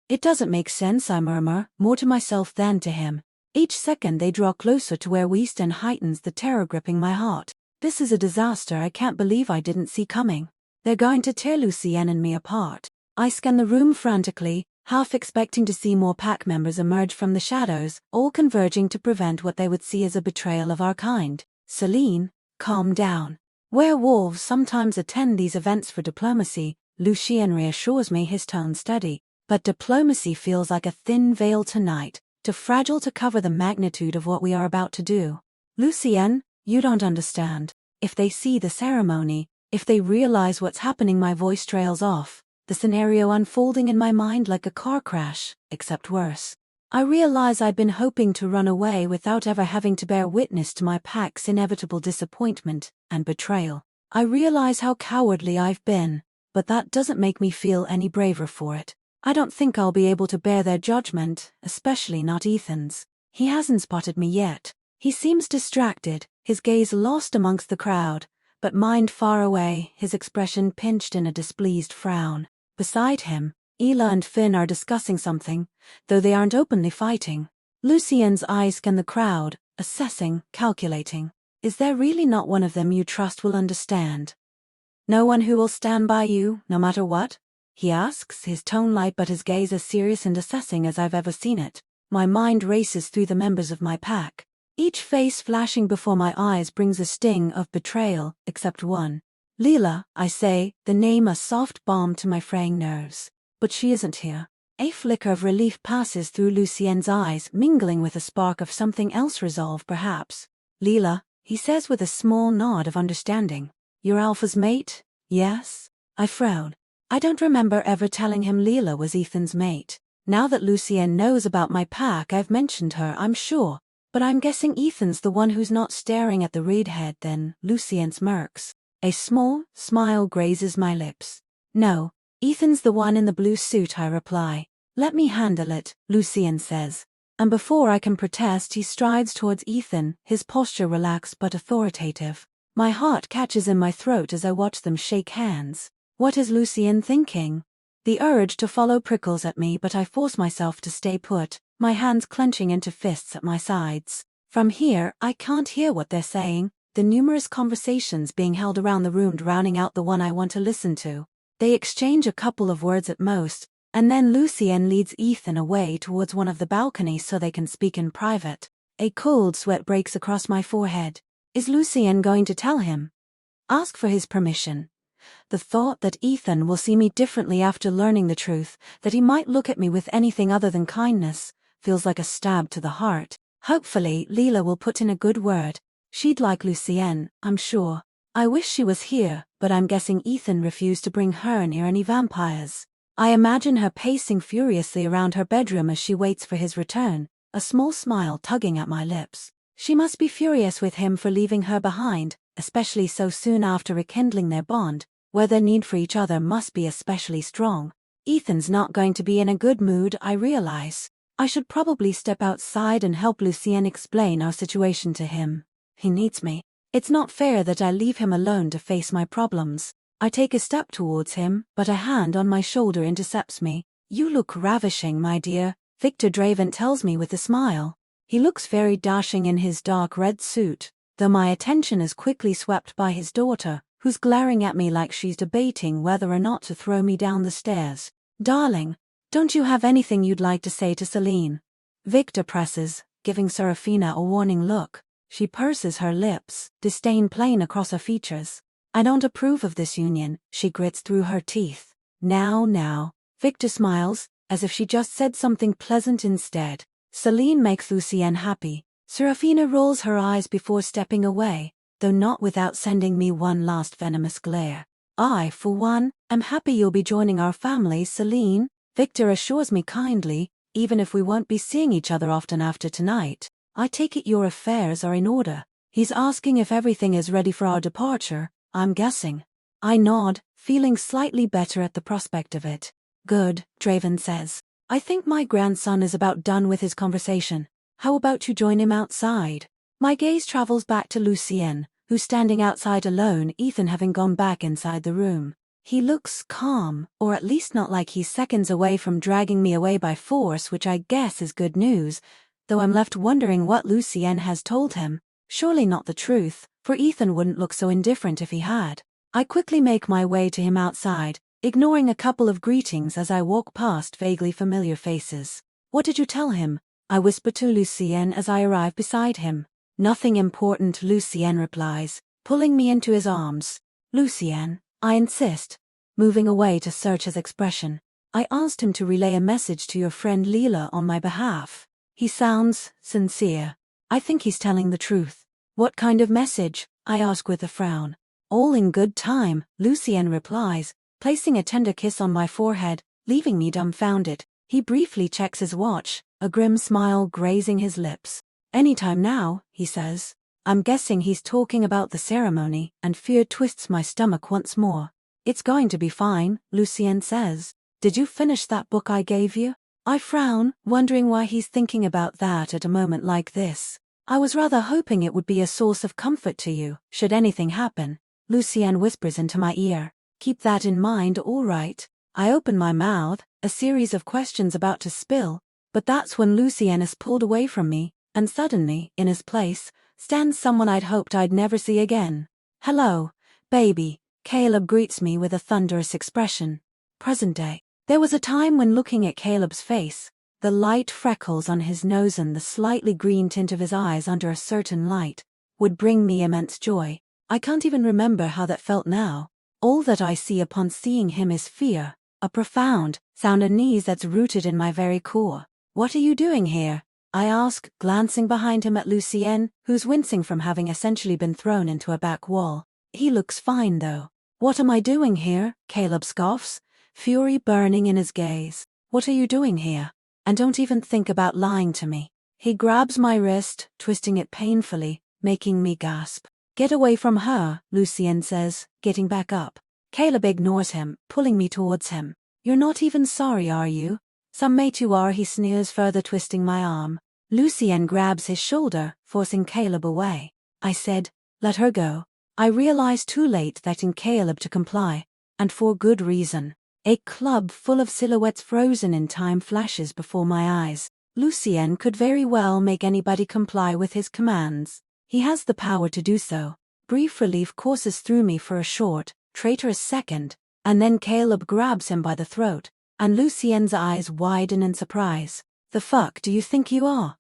It doesn't make sense, I murmur, more to myself than to him. Each second they draw closer to where we stand heightens the terror gripping my heart. This is a disaster I can't believe I didn't see coming. They're going to tear Lucien and me apart. I scan the room frantically, half expecting to see more pack members emerge from the shadows, all converging to prevent what they would see as a betrayal of our kind. Selene, calm down. Werewolves sometimes attend these events for diplomacy, Lucien reassures me, his tone steady. But diplomacy feels like a thin veil tonight, too fragile to cover the magnitude of what we are about to do. Lucien, you don't understand. If they see the ceremony, if they realize what's happening, my voice trails off, the scenario unfolding in my mind like a car crash, except worse. I realize I'd been hoping to run away without ever having to bear witness to my pack's inevitable disappointment and betrayal. I realize how cowardly I've been, but that doesn't make me feel any braver for it. I don't think I'll be able to bear their judgment, especially not Ethan's. He hasn't spotted me yet. He seems distracted, his gaze lost amongst the crowd, but mind far away, his expression pinched in a displeased frown. Beside him, Ela and Finn are discussing something, though they aren't openly fighting. Lucien's eyes scan the crowd, assessing, calculating. Is there really not one of them you trust will understand? No one who will stand by you, no matter what? He asks, his tone light but his gaze as serious and assessing as I've ever seen it. My mind races through the members of my pack. Each face flashing before my eyes brings a sting of betrayal, except one. Leela, I say, the name a soft balm to my fraying nerves. But she isn't here. A flicker of relief passes through Lucien's eyes, mingling with a spark of something else, resolve perhaps. Leela, he says with a small nod of understanding. Your alpha's mate? Yes? I frown. I don't remember ever telling him Leela was Ethan's mate. Now that Lucien knows about my pack, I've mentioned her, I'm sure. But I'm guessing Ethan's the one who's not staring at the redhead then. Lucien smirks. A small smile grazes my lips. No, Ethan's the one in the blue suit, I reply. Let me handle it, Lucien says. And before I can protest, he strides towards Ethan, his posture relaxed but authoritative. My heart catches in my throat as I watch them shake hands. What is Lucien thinking? The urge to follow prickles at me, but I force myself to stay put, my hands clenching into fists at my sides. From here, I can't hear what they're saying, the numerous conversations being held around the room drowning out the one I want to listen to. They exchange a couple of words at most, and then Lucien leads Ethan away towards one of the balconies so they can speak in private. A cold sweat breaks across my forehead. Is Lucien going to tell him? Ask for his permission? The thought that Ethan will see me differently after learning the truth, that he might look at me with anything other than kindness, feels like a stab to the heart. Hopefully, Leela will put in a good word. She'd like Lucien, I'm sure. I wish she was here, but I'm guessing Ethan refused to bring her near any vampires. I imagine her pacing furiously around her bedroom as she waits for his return, a small smile tugging at my lips. She must be furious with him for leaving her behind, especially so soon after rekindling their bond, where their need for each other must be especially strong. Ethan's not going to be in a good mood, I realize. I should probably step outside and help Lucien explain our situation to him. He needs me. It's not fair that I leave him alone to face my problems. I take a step towards him, but a hand on my shoulder intercepts me. You look ravishing, my dear, Victor Draven tells me with a smile. He looks very dashing in his dark red suit, though my attention is quickly swept by his daughter, who's glaring at me like she's debating whether or not to throw me down the stairs. Darling, don't you have anything you'd like to say to Selene? Victor presses, giving Serafina a warning look. She purses her lips, disdain plain across her features. I don't approve of this union, she grits through her teeth. Now. Victor smiles, as if she just said something pleasant instead. Selene makes Lucien happy. Serafina rolls her eyes before stepping away, though not without sending me one last venomous glare. I, for one, am happy you'll be joining our family, Selene, Victor assures me kindly, even if we won't be seeing each other often after tonight. I take it your affairs are in order. He's asking if everything is ready for our departure, I'm guessing. I nod, feeling slightly better at the prospect of it. Good, Draven says. I think my grandson is about done with his conversation. How about you join him outside? My gaze travels back to Lucien, who's standing outside alone, Ethan having gone back inside the room. He looks calm, or at least not like he's seconds away from dragging me away by force, which I guess is good news, though I'm left wondering what Lucien has told him. Surely not the truth, for Ethan wouldn't look so indifferent if he had. I quickly make my way to him outside, ignoring a couple of greetings as I walk past vaguely familiar faces. What did you tell him? I whisper to Lucien as I arrive beside him. Nothing important, Lucien replies, pulling me into his arms. Lucien, I insist, moving away to search his expression. I asked him to relay a message to your friend Leela on my behalf. He sounds sincere. I think he's telling the truth. What kind of message? I ask with a frown. All in good time, Lucien replies, placing a tender kiss on my forehead, leaving me dumbfounded. He briefly checks his watch, a grim smile grazing his lips. Anytime now, he says. I'm guessing he's talking about the ceremony, and fear twists my stomach once more. It's going to be fine, Lucien says. Did you finish that book I gave you? I frown, wondering why he's thinking about that at a moment like this. I was rather hoping it would be a source of comfort to you, should anything happen. Lucien whispers into my ear. Keep that in mind, all right. I open my mouth, a series of questions about to spill, but that's when Lucien is pulled away from me, and suddenly, in his place, stands someone I'd hoped I'd never see again. Hello, baby, Caleb greets me with a thunderous expression. Present day. There was a time when looking at Caleb's face, the light freckles on his nose and the slightly green tint of his eyes under a certain light, would bring me immense joy. I can't even remember how that felt now. All that I see upon seeing him is fear, a profound, sound unease that's rooted in my very core. What are you doing here? I ask, glancing behind him at Lucien, who's wincing from having essentially been thrown into a back wall. He looks fine though. What am I doing here? Caleb scoffs, fury burning in his gaze. What are you doing here? And don't even think about lying to me. He grabs my wrist, twisting it painfully, making me gasp. Get away from her, Lucien says, getting back up. Caleb ignores him, pulling me towards him. You're not even sorry, are you? Some mate you are, he sneers, further twisting my arm. Lucien grabs his shoulder, forcing Caleb away. I said, let her go. I realize too late that in Caleb to comply, and for good reason. A club full of silhouettes frozen in time flashes before my eyes. Lucien could very well make anybody comply with his commands. He has the power to do so. Brief relief courses through me for a short, traitorous second, and then Caleb grabs him by the throat, and Lucien's eyes widen in surprise. The fuck do you think you are?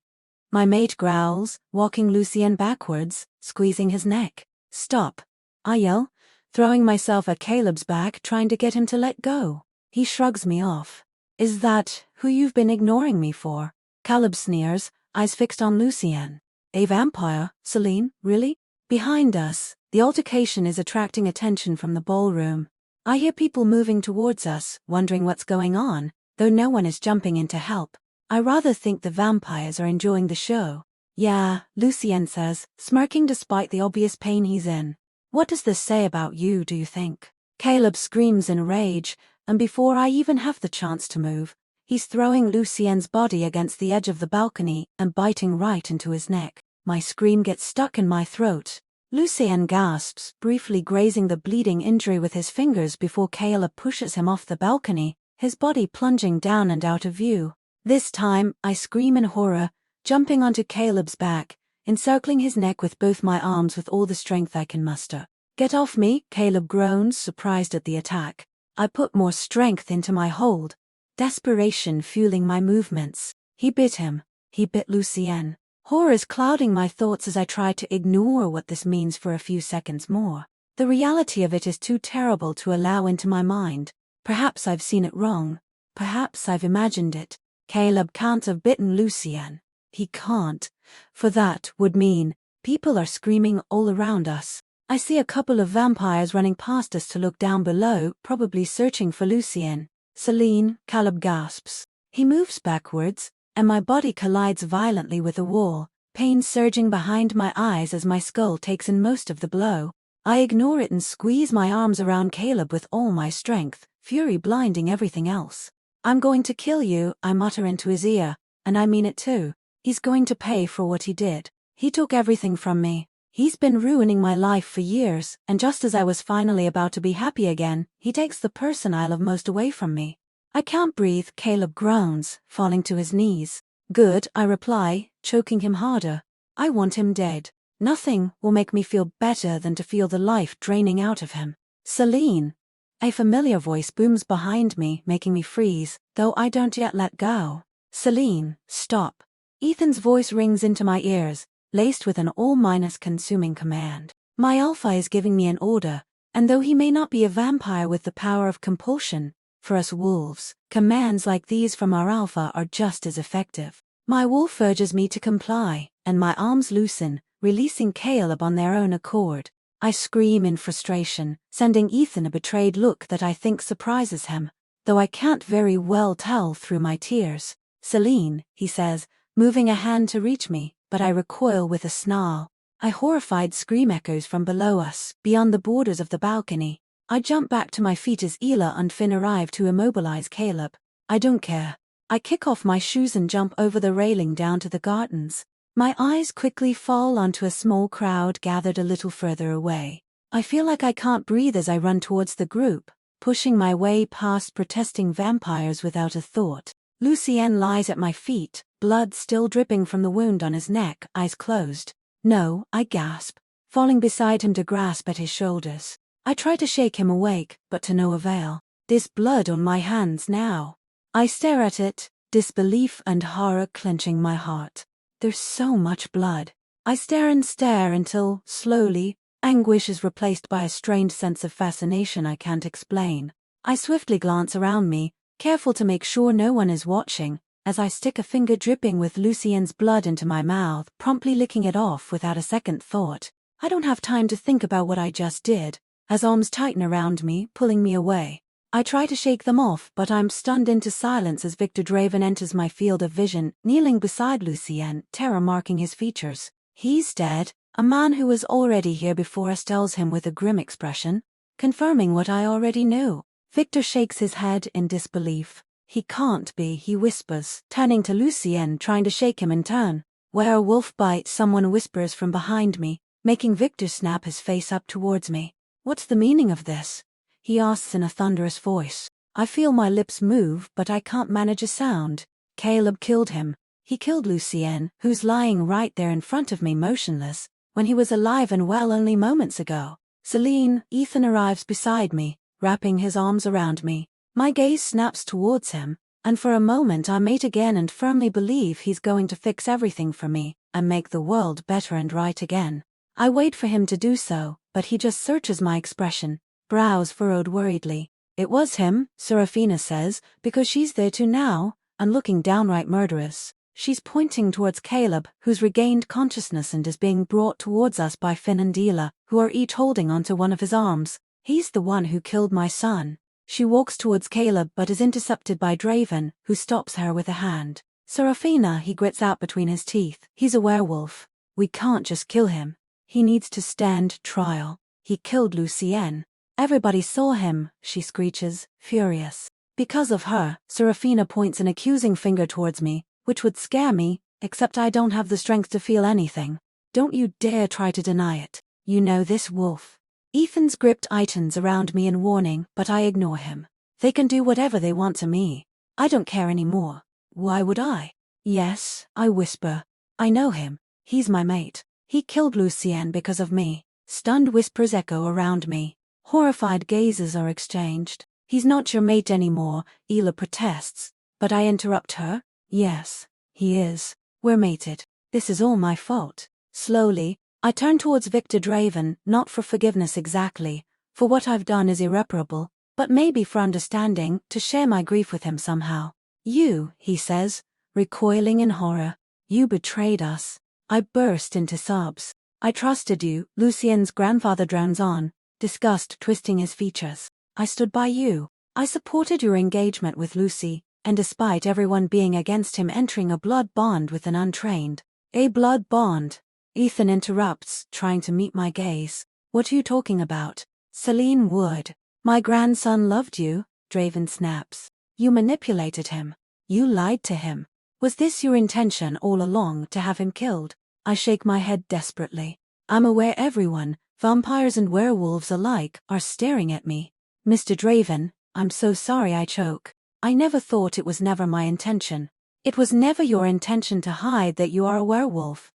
My mate growls, walking Lucien backwards, squeezing his neck. Stop, I yell, throwing myself at Caleb's back, trying to get him to let go. He shrugs me off. Is that who you've been ignoring me for? Caleb sneers, eyes fixed on Lucien. A vampire, Selene, really? Behind us, the altercation is attracting attention from the ballroom. I hear people moving towards us, wondering what's going on, though no one is jumping in to help. I rather think the vampires are enjoying the show. Yeah, Lucien says, smirking despite the obvious pain he's in. What does this say about you, do you think? Caleb screams in rage, and before I even have the chance to move, he's throwing Lucien's body against the edge of the balcony and biting right into his neck. My scream gets stuck in my throat. Lucien gasps, briefly grazing the bleeding injury with his fingers before Caleb pushes him off the balcony, his body plunging down and out of view. This time, I scream in horror, jumping onto Caleb's back, encircling his neck with both my arms with all the strength I can muster. Get off me, Caleb groans, surprised at the attack. I put more strength into my hold, desperation fueling my movements. He bit him. He bit Lucien. Horror is clouding my thoughts as I try to ignore what this means for a few seconds more. The reality of it is too terrible to allow into my mind. Perhaps I've seen it wrong. Perhaps I've imagined it. Caleb can't have bitten Lucien. He can't. For that would mean people are screaming all around us. I see a couple of vampires running past us to look down below, probably searching for Lucien. Selene, Caleb gasps. He moves backwards, and my body collides violently with a wall, pain surging behind my eyes as my skull takes in most of the blow. I ignore it and squeeze my arms around Caleb with all my strength, fury blinding everything else. I'm going to kill you, I mutter into his ear, and I mean it too. He's going to pay for what he did. He took everything from me. He's been ruining my life for years, and just as I was finally about to be happy again, he takes the person I love most away from me. I can't breathe, Caleb groans, falling to his knees. Good, I reply, choking him harder. I want him dead. Nothing will make me feel better than to feel the life draining out of him. Selene. A familiar voice booms behind me, making me freeze, though I don't yet let go. Selene, stop. Ethan's voice rings into my ears, laced with an all-consuming command. My alpha is giving me an order, and though he may not be a vampire with the power of compulsion, for us wolves, commands like these from our alpha are just as effective. My wolf urges me to comply, and my arms loosen, releasing Caleb on their own accord. I scream in frustration, sending Ethan a betrayed look that I think surprises him, though I can't very well tell through my tears. Selene, he says, moving a hand to reach me, but I recoil with a snarl. A horrified scream echoes from below us, beyond the borders of the balcony. I jump back to my feet as Ela and Finn arrive to immobilize Caleb. I don't care. I kick off my shoes and jump over the railing down to the gardens. My eyes quickly fall onto a small crowd gathered a little further away. I feel like I can't breathe as I run towards the group, pushing my way past protesting vampires without a thought. Lucien lies at my feet, blood still dripping from the wound on his neck, eyes closed. No, I gasp, falling beside him to grasp at his shoulders. I try to shake him awake, but to no avail. There's blood on my hands now. I stare at it, disbelief and horror clenching my heart. There's so much blood. I stare and stare until, slowly, anguish is replaced by a strange sense of fascination I can't explain. I swiftly glance around me, careful to make sure no one is watching, as I stick a finger dripping with Lucien's blood into my mouth, promptly licking it off without a second thought. I don't have time to think about what I just did, as arms tighten around me, pulling me away. I try to shake them off, but I'm stunned into silence as Victor Draven enters my field of vision, kneeling beside Lucien, terror marking his features. He's dead. A man who was already here before us tells him with a grim expression, confirming what I already knew. Victor shakes his head in disbelief. He can't be, he whispers, turning to Lucien, trying to shake him in turn. Where a wolf bites, someone whispers from behind me, making Victor snap his face up towards me. What's the meaning of this? He asks in a thunderous voice. I feel my lips move, but I can't manage a sound. Caleb killed him. He killed Lucien, who's lying right there in front of me motionless, when he was alive and well only moments ago. Selene, Ethan arrives beside me, wrapping his arms around me. My gaze snaps towards him, and for a moment I mate again and firmly believe he's going to fix everything for me, and make the world better and right again. I wait for him to do so, but he just searches my expression, brows furrowed worriedly. It was him, Serafina says, because she's there too now, and looking downright murderous. She's pointing towards Caleb, who's regained consciousness and is being brought towards us by Finn and Ela, who are each holding onto one of his arms. He's the one who killed my son. She walks towards Caleb but is intercepted by Draven, who stops her with a hand. Serafina, he grits out between his teeth. He's a werewolf. We can't just kill him. He needs to stand trial. He killed Lucien. Everybody saw him, she screeches, furious. Because of her, Serafina points an accusing finger towards me, which would scare me, except I don't have the strength to feel anything. Don't you dare try to deny it. You know this wolf. Ethan's grip tightens around me in warning, but I ignore him. They can do whatever they want to me. I don't care anymore. Why would I? Yes, I whisper. I know him. He's my mate. He killed Lucien because of me. Stunned whispers echo around me. Horrified gazes are exchanged. He's not your mate anymore, Ela protests, but I interrupt her. Yes, he is. We're mated. This is all my fault. Slowly, I turn towards Victor Draven, not for forgiveness exactly, for what I've done is irreparable, but maybe for understanding, to share my grief with him somehow. You, he says, recoiling in horror. You betrayed us. I burst into sobs. I trusted you, Lucien's grandfather drones on, disgust twisting his features. I stood by you. I supported your engagement with Lucy, and despite everyone being against him entering a blood bond with an untrained. A blood bond. Ethan interrupts, trying to meet my gaze. What are you talking about? Selene Wood. My grandson loved you, Draven snaps. You manipulated him. You lied to him. Was this your intention all along, to have him killed? I shake my head desperately. I'm aware everyone, vampires and werewolves alike, are staring at me. Mr. Draven, I'm so sorry, I choke. I never thought it was never my intention. It was never your intention to hide that you are a werewolf.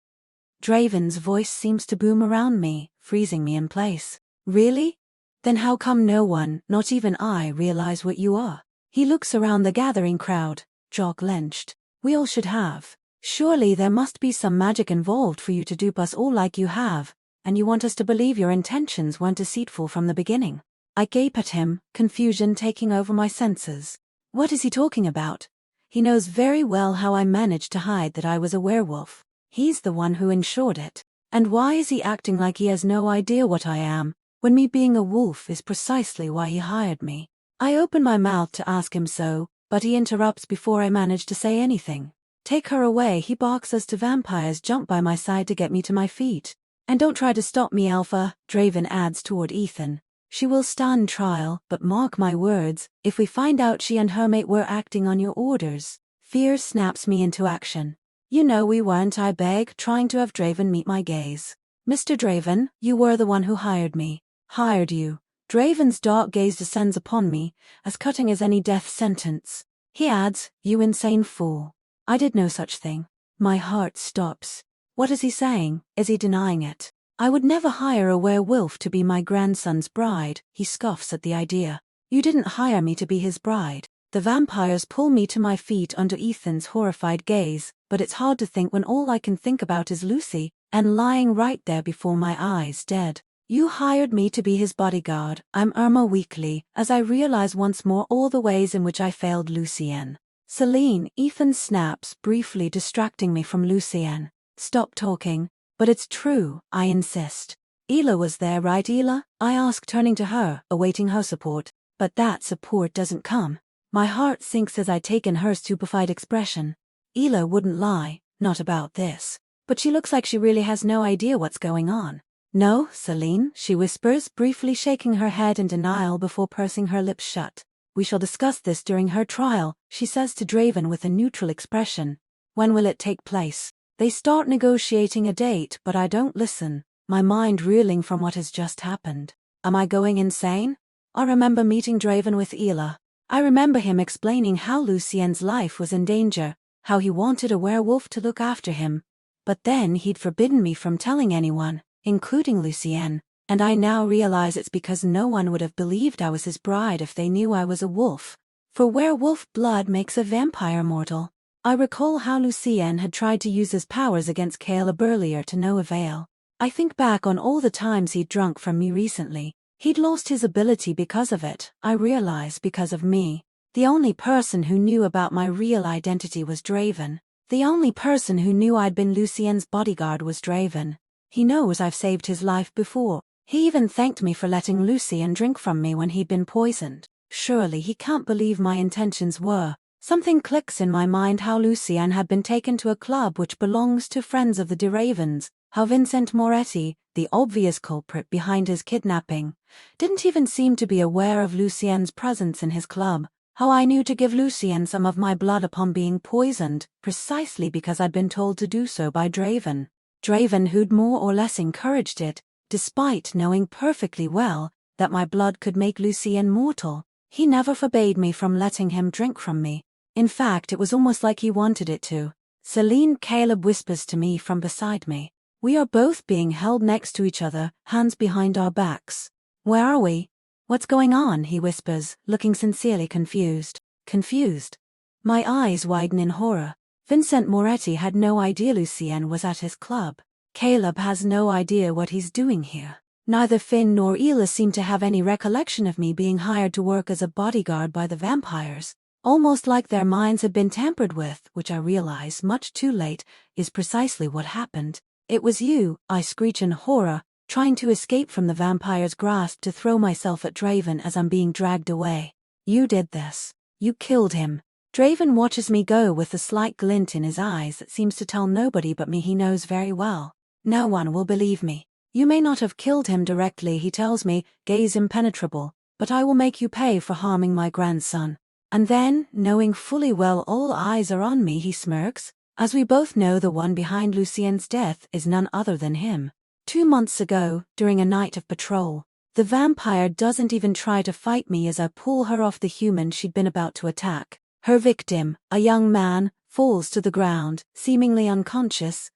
Draven's voice seems to boom around me, freezing me in place. Really? Then how come no one, not even I, realize what you are? He looks around the gathering crowd, jaw clenched. We all should have. Surely there must be some magic involved for you to dupe us all like you have, and you want us to believe your intentions weren't deceitful from the beginning. I gape at him, confusion taking over my senses. What is he talking about? He knows very well how I managed to hide that I was a werewolf. He's the one who ensured it. And why is he acting like he has no idea what I am, when me being a wolf is precisely why he hired me? I open my mouth to ask him so, but he interrupts before I manage to say anything. Take her away, he barks as two vampires jump by my side to get me to my feet. And don't try to stop me, Alpha, Draven adds toward Ethan. She will stand trial, but mark my words, if we find out she and her mate were acting on your orders, fear snaps me into action. You know we weren't, I beg, trying to have Draven meet my gaze. Mr. Draven, you were the one who hired me. Hired you. Draven's dark gaze descends upon me, as cutting as any death sentence. He adds, you insane fool. I did no such thing. My heart stops. What is he saying? Is he denying it? I would never hire a werewolf to be my grandson's bride, he scoffs at the idea. You didn't hire me to be his bride. The vampires pull me to my feet under Ethan's horrified gaze, but it's hard to think when all I can think about is Lucy, and lying right there before my eyes dead. You hired me to be his bodyguard, I'm Irma weakly, as I realize once more all the ways in which I failed Lucien. Selene, Ethan snaps, briefly distracting me from Lucien. Stop talking. But it's true, I insist. Ela was there, right, Ela? I ask, turning to her, awaiting her support. But that support doesn't come. My heart sinks as I take in her stupefied expression. Ela wouldn't lie, not about this. But she looks like she really has no idea what's going on. No, Selene, she whispers, briefly shaking her head in denial before pursing her lips shut. We shall discuss this during her trial, she says to Draven with a neutral expression. When will it take place? They start negotiating a date, but I don't listen, my mind reeling from what has just happened. Am I going insane? I remember meeting Draven with Ela. I remember him explaining how Lucien's life was in danger, how he wanted a werewolf to look after him. But then he'd forbidden me from telling anyone, including Lucien, and I now realize it's because no one would have believed I was his bride if they knew I was a wolf. For werewolf blood makes a vampire mortal. I recall how Lucien had tried to use his powers against Caleb earlier to no avail. I think back on all the times he'd drunk from me recently. He'd lost his ability because of it, I realize, because of me. The only person who knew about my real identity was Draven. The only person who knew I'd been Lucien's bodyguard was Draven. He knows I've saved his life before. He even thanked me for letting Lucien drink from me when he'd been poisoned. Surely he can't believe my intentions were. Something clicks in my mind how Lucien had been taken to a club which belongs to Friends of the DeRavens, how Vincent Moretti, the obvious culprit behind his kidnapping, didn't even seem to be aware of Lucien's presence in his club, how I knew to give Lucien some of my blood upon being poisoned, precisely because I'd been told to do so by Draven. Draven who'd more or less encouraged it, despite knowing perfectly well that my blood could make Lucien mortal. He never forbade me from letting him drink from me. In fact, it was almost like he wanted it to. Selene, Caleb whispers to me from beside me. We are both being held next to each other, hands behind our backs. Where are we? What's going on? He whispers, looking sincerely confused. Confused? My eyes widen in horror. Vincent Moretti had no idea Lucien was at his club. Caleb has no idea what he's doing here. Neither Finn nor Ela seem to have any recollection of me being hired to work as a bodyguard by the vampires. Almost like their minds had been tampered with, which I realize, much too late, is precisely what happened. It was you, I screech in horror, trying to escape from the vampire's grasp to throw myself at Draven as I'm being dragged away. You did this. You killed him. Draven watches me go with a slight glint in his eyes that seems to tell nobody but me he knows very well. No one will believe me. You may not have killed him directly, he tells me, gaze impenetrable, but I will make you pay for harming my grandson. And then, knowing fully well all eyes are on me, he smirks, as we both know the one behind Lucien's death is none other than him. 2 months ago, during a night of patrol, the vampire doesn't even try to fight me as I pull her off the human she'd been about to attack. Her victim, a young man, falls to the ground, seemingly unconscious,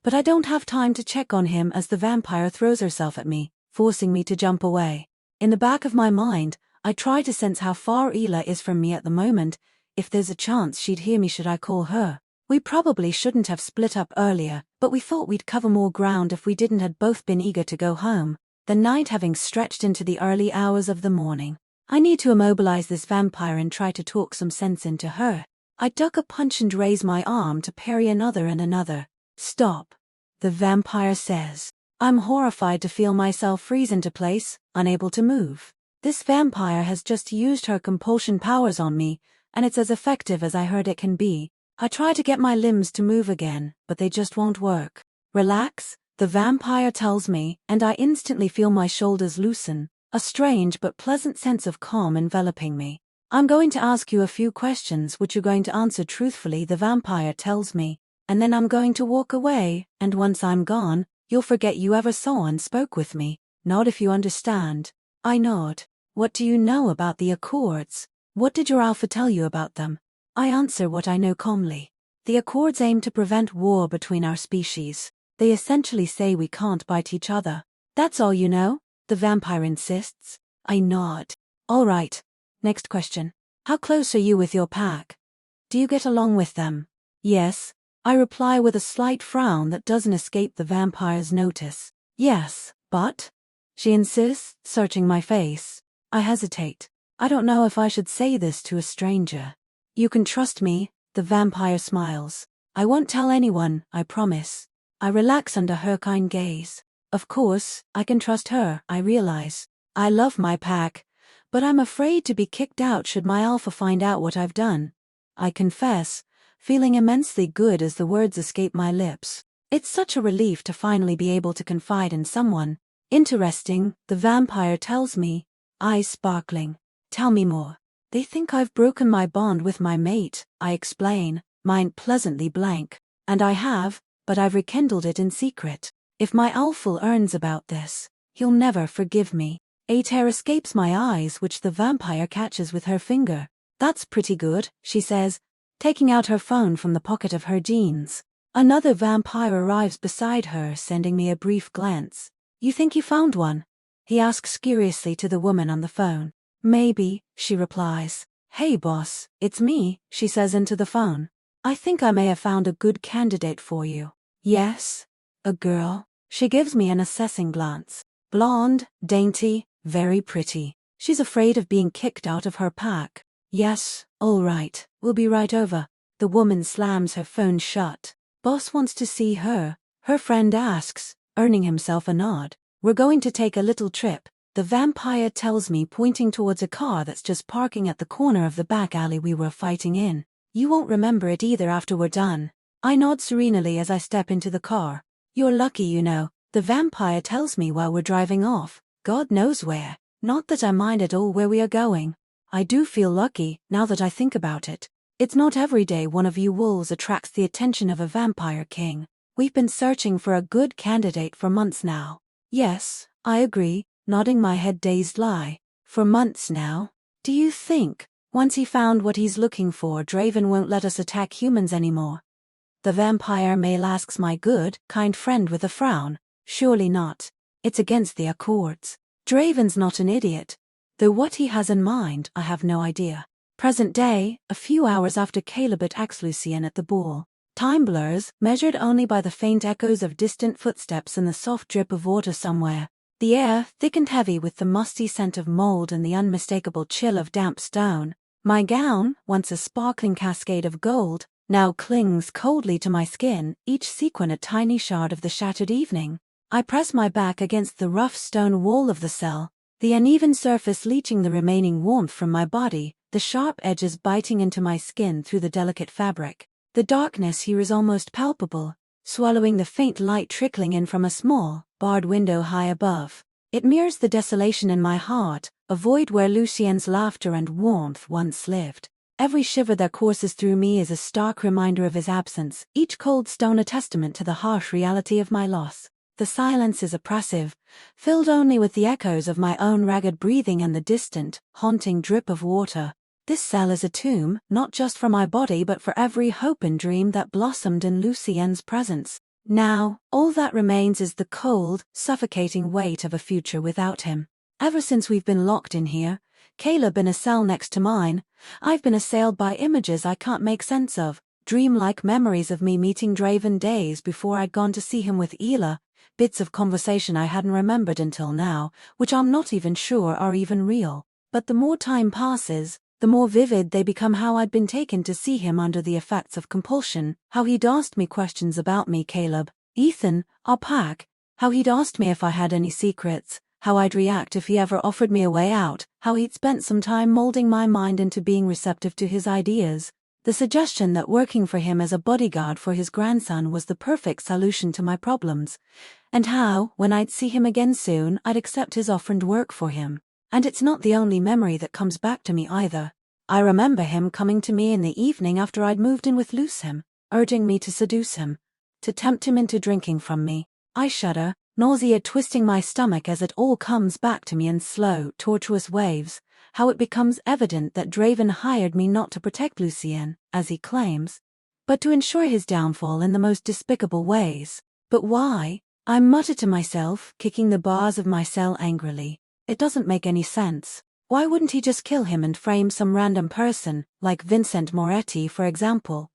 but I don't have time to check on him as the vampire throws herself at me, forcing me to jump away. In the back of my mind, I try to sense how far Ela is from me at the moment, if there's a chance she'd hear me should I call her. We probably shouldn't have split up earlier, but we thought we'd cover more ground if we didn't had both been eager to go home, the night having stretched into the early hours of the morning. I need to immobilize this vampire and try to talk some sense into her. I duck a punch and raise my arm to parry another and another. Stop, the vampire says. I'm horrified to feel myself freeze into place, unable to move. This vampire has just used her compulsion powers on me, and it's as effective as I heard it can be. I try to get my limbs to move again, but they just won't work. Relax, the vampire tells me, and I instantly feel my shoulders loosen, a strange but pleasant sense of calm enveloping me. I'm going to ask you a few questions which you're going to answer truthfully, the vampire tells me, and then I'm going to walk away, and once I'm gone, you'll forget you ever saw and spoke with me. Nod if you understand. I nod. What do you know about the Accords? What did your alpha tell you about them? I answer what I know calmly. The Accords aim to prevent war between our species. They essentially say we can't bite each other. That's all you know? The vampire insists. I nod. All right. Next question. How close are you with your pack? Do you get along with them? Yes. I reply with a slight frown that doesn't escape the vampire's notice. Yes, but? She insists, searching my face. I hesitate. I don't know if I should say this to a stranger. You can trust me, the vampire smiles. I won't tell anyone, I promise. I relax under her kind gaze. Of course, I can trust her, I realize. I love my pack, but I'm afraid to be kicked out should my alpha find out what I've done. I confess, feeling immensely good as the words escape my lips. It's such a relief to finally be able to confide in someone. Interesting, the vampire tells me, eyes sparkling. Tell me more. They think I've broken my bond with my mate, I explain, mind pleasantly blank. And I have, but I've rekindled it in secret. If my alpha learns about this, he'll never forgive me. A tear escapes my eyes which the vampire catches with her finger. That's pretty good, she says, taking out her phone from the pocket of her jeans. Another vampire arrives beside her, sending me a brief glance. You think you found one? He asks curiously to the woman on the phone. Maybe, she replies. Hey boss, it's me, she says into the phone. I think I may have found a good candidate for you. Yes? A girl? She gives me an assessing glance. Blonde, dainty, very pretty. She's afraid of being kicked out of her pack. Yes, all right, we'll be right over. The woman slams her phone shut. Boss wants to see her, her friend asks, earning himself a nod. We're going to take a little trip, the vampire tells me, pointing towards a car that's just parking at the corner of the back alley we were fighting in. You won't remember it either after we're done. I nod serenely as I step into the car. You're lucky, you know, the vampire tells me while we're driving off. God knows where. Not that I mind at all where we are going. I do feel lucky, now that I think about it. It's not every day one of you wolves attracts the attention of a vampire king. We've been searching for a good candidate for months now. Yes, I agree, nodding my head dazed lie. For months now. Do you think, once he found what he's looking for, Draven won't let us attack humans anymore? The vampire male asks my good, kind friend with a frown. Surely not. It's against the accords. Draven's not an idiot. Though what he has in mind, I have no idea. Present day, a few hours after Caleb attacks Lucien at the ball. Time blurs, measured only by the faint echoes of distant footsteps and the soft drip of water somewhere. The air, thick and heavy with the musty scent of mold and the unmistakable chill of damp stone. My gown, once a sparkling cascade of gold, now clings coldly to my skin, each sequin a tiny shard of the shattered evening. I press my back against the rough stone wall of the cell, the uneven surface leaching the remaining warmth from my body, the sharp edges biting into my skin through the delicate fabric. The darkness here is almost palpable, swallowing the faint light trickling in from a small, barred window high above. It mirrors the desolation in my heart, a void where Lucien's laughter and warmth once lived. Every shiver that courses through me is a stark reminder of his absence, each cold stone a testament to the harsh reality of my loss. The silence is oppressive, filled only with the echoes of my own ragged breathing and the distant, haunting drip of water. This cell is a tomb, not just for my body but for every hope and dream that blossomed in Lucien's presence. Now, all that remains is the cold, suffocating weight of a future without him. Ever since we've been locked in here, Caleb in a cell next to mine, I've been assailed by images I can't make sense of, dreamlike memories of me meeting Draven days before I'd gone to see him with Ela, bits of conversation I hadn't remembered until now, which I'm not even sure are even real. But the more time passes, the more vivid they become. How I'd been taken to see him under the effects of compulsion, how he'd asked me questions about me, Caleb, Ethan, our pack, how he'd asked me if I had any secrets, how I'd react if he ever offered me a way out, how he'd spent some time molding my mind into being receptive to his ideas. The suggestion that working for him as a bodyguard for his grandson was the perfect solution to my problems, and how, when I'd see him again soon, I'd accept his offer and work for him. And it's not the only memory that comes back to me either. I remember him coming to me in the evening after I'd moved in with Lucien, urging me to seduce him, to tempt him into drinking from me. I shudder, nausea twisting my stomach as it all comes back to me in slow, tortuous waves, how it becomes evident that Draven hired me not to protect Lucien, as he claims, but to ensure his downfall in the most despicable ways. But why? I mutter to myself, kicking the bars of my cell angrily. It doesn't make any sense. Why wouldn't he just kill him and frame some random person, like Vincent Moretti for example?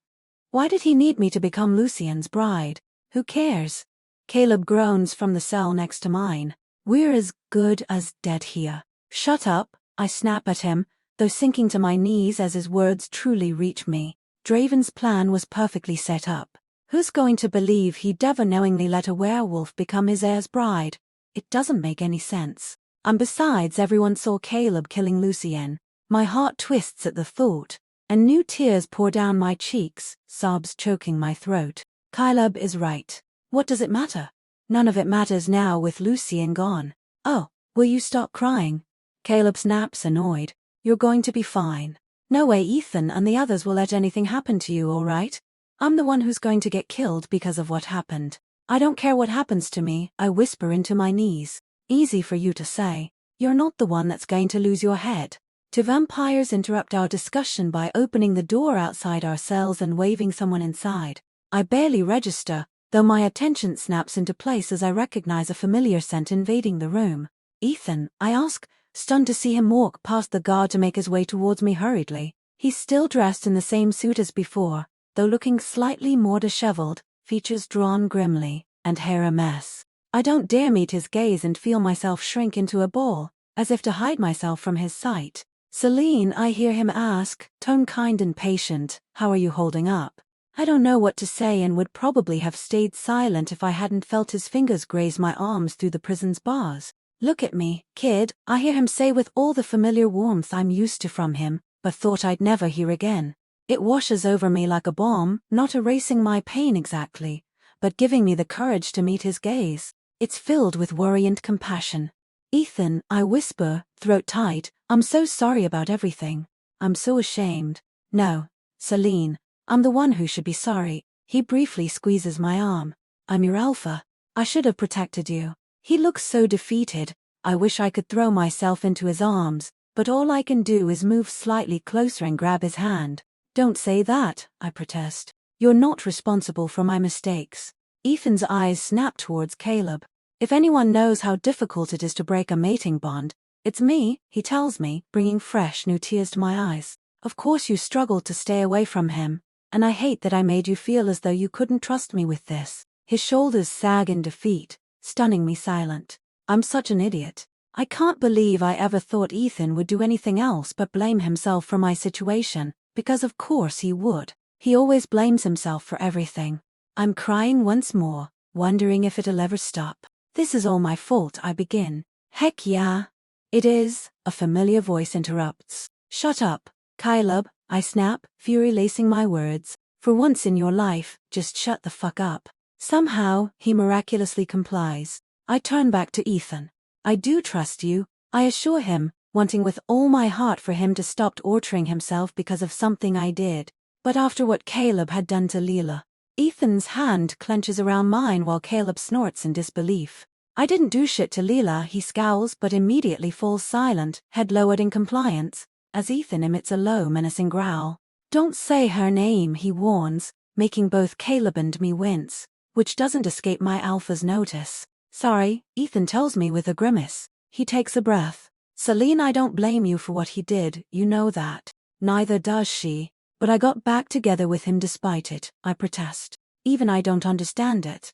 Why did he need me to become Lucien's bride? Who cares? Caleb groans from the cell next to mine. We're as good as dead here. Shut up, I snap at him, though sinking to my knees as his words truly reach me. Draven's plan was perfectly set up. Who's going to believe he'd ever knowingly let a werewolf become his heir's bride? It doesn't make any sense. And besides, everyone saw Caleb killing Lucien. My heart twists at the thought, and new tears pour down my cheeks, sobs choking my throat. Caleb is right. What does it matter? None of it matters now with Lucien gone. Oh, will you stop crying? Caleb snaps, annoyed. You're going to be fine. No way Ethan and the others will let anything happen to you, all right? I'm the one who's going to get killed because of what happened. I don't care what happens to me, I whisper into my knees. Easy for you to say. You're not the one that's going to lose your head. Two vampires interrupt our discussion by opening the door outside our cells and waving someone inside. I barely register, though my attention snaps into place as I recognize a familiar scent invading the room. Ethan, I ask, stunned to see him walk past the guard to make his way towards me hurriedly. He's still dressed in the same suit as before, though looking slightly more disheveled, features drawn grimly, and hair a mess. I don't dare meet his gaze and feel myself shrink into a ball, as if to hide myself from his sight. Selene, I hear him ask, tone kind and patient, how are you holding up? I don't know what to say and would probably have stayed silent if I hadn't felt his fingers graze my arms through the prison's bars. Look at me, kid, I hear him say with all the familiar warmth I'm used to from him, but thought I'd never hear again. It washes over me like a bomb, not erasing my pain exactly, but giving me the courage to meet his gaze. It's filled with worry and compassion. Ethan, I whisper, throat tight, I'm so sorry about everything. I'm so ashamed. No, Selene, I'm the one who should be sorry. He briefly squeezes my arm. I'm your alpha. I should have protected you. He looks so defeated. I wish I could throw myself into his arms, but all I can do is move slightly closer and grab his hand. Don't say that, I protest. You're not responsible for my mistakes. Ethan's eyes snap towards Caleb. If anyone knows how difficult it is to break a mating bond, it's me, he tells me, bringing fresh new tears to my eyes. Of course you struggled to stay away from him, and I hate that I made you feel as though you couldn't trust me with this. His shoulders sag in defeat, stunning me silent. I'm such an idiot. I can't believe I ever thought Ethan would do anything else but blame himself for my situation, because of course he would. He always blames himself for everything. I'm crying once more, wondering if it'll ever stop. This is all my fault, I begin. Heck yeah. It is, a familiar voice interrupts. Shut up, Caleb, I snap, fury lacing my words. For once in your life, just shut the fuck up. Somehow, he miraculously complies. I turn back to Ethan. I do trust you, I assure him, wanting with all my heart for him to stop torturing himself because of something I did. But after what Caleb had done to Leela, Ethan's hand clenches around mine while Caleb snorts in disbelief. I didn't do shit to Leela, he scowls but immediately falls silent, head lowered in compliance, as Ethan emits a low menacing growl. Don't say her name, he warns, making both Caleb and me wince, which doesn't escape my alpha's notice. Sorry, Ethan tells me with a grimace. He takes a breath. Selene, I don't blame you for what he did, you know that. Neither does she. But I got back together with him despite it, I protest. Even I don't understand it.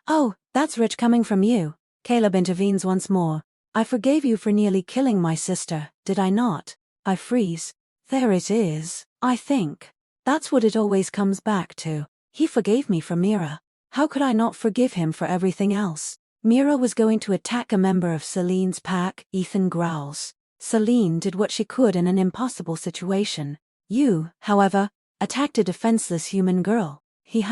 Oh, that's rich coming from you. Caleb intervenes once more. I forgave you for nearly killing my sister, did I not? I freeze. There it is, I think. That's what it always comes back to. He forgave me for Mira. How could I not forgive him for everything else? Mira was going to attack a member of Selene's pack, Ethan growls. Selene did what she could in an impossible situation. You, however, attacked a defenseless human girl. He'd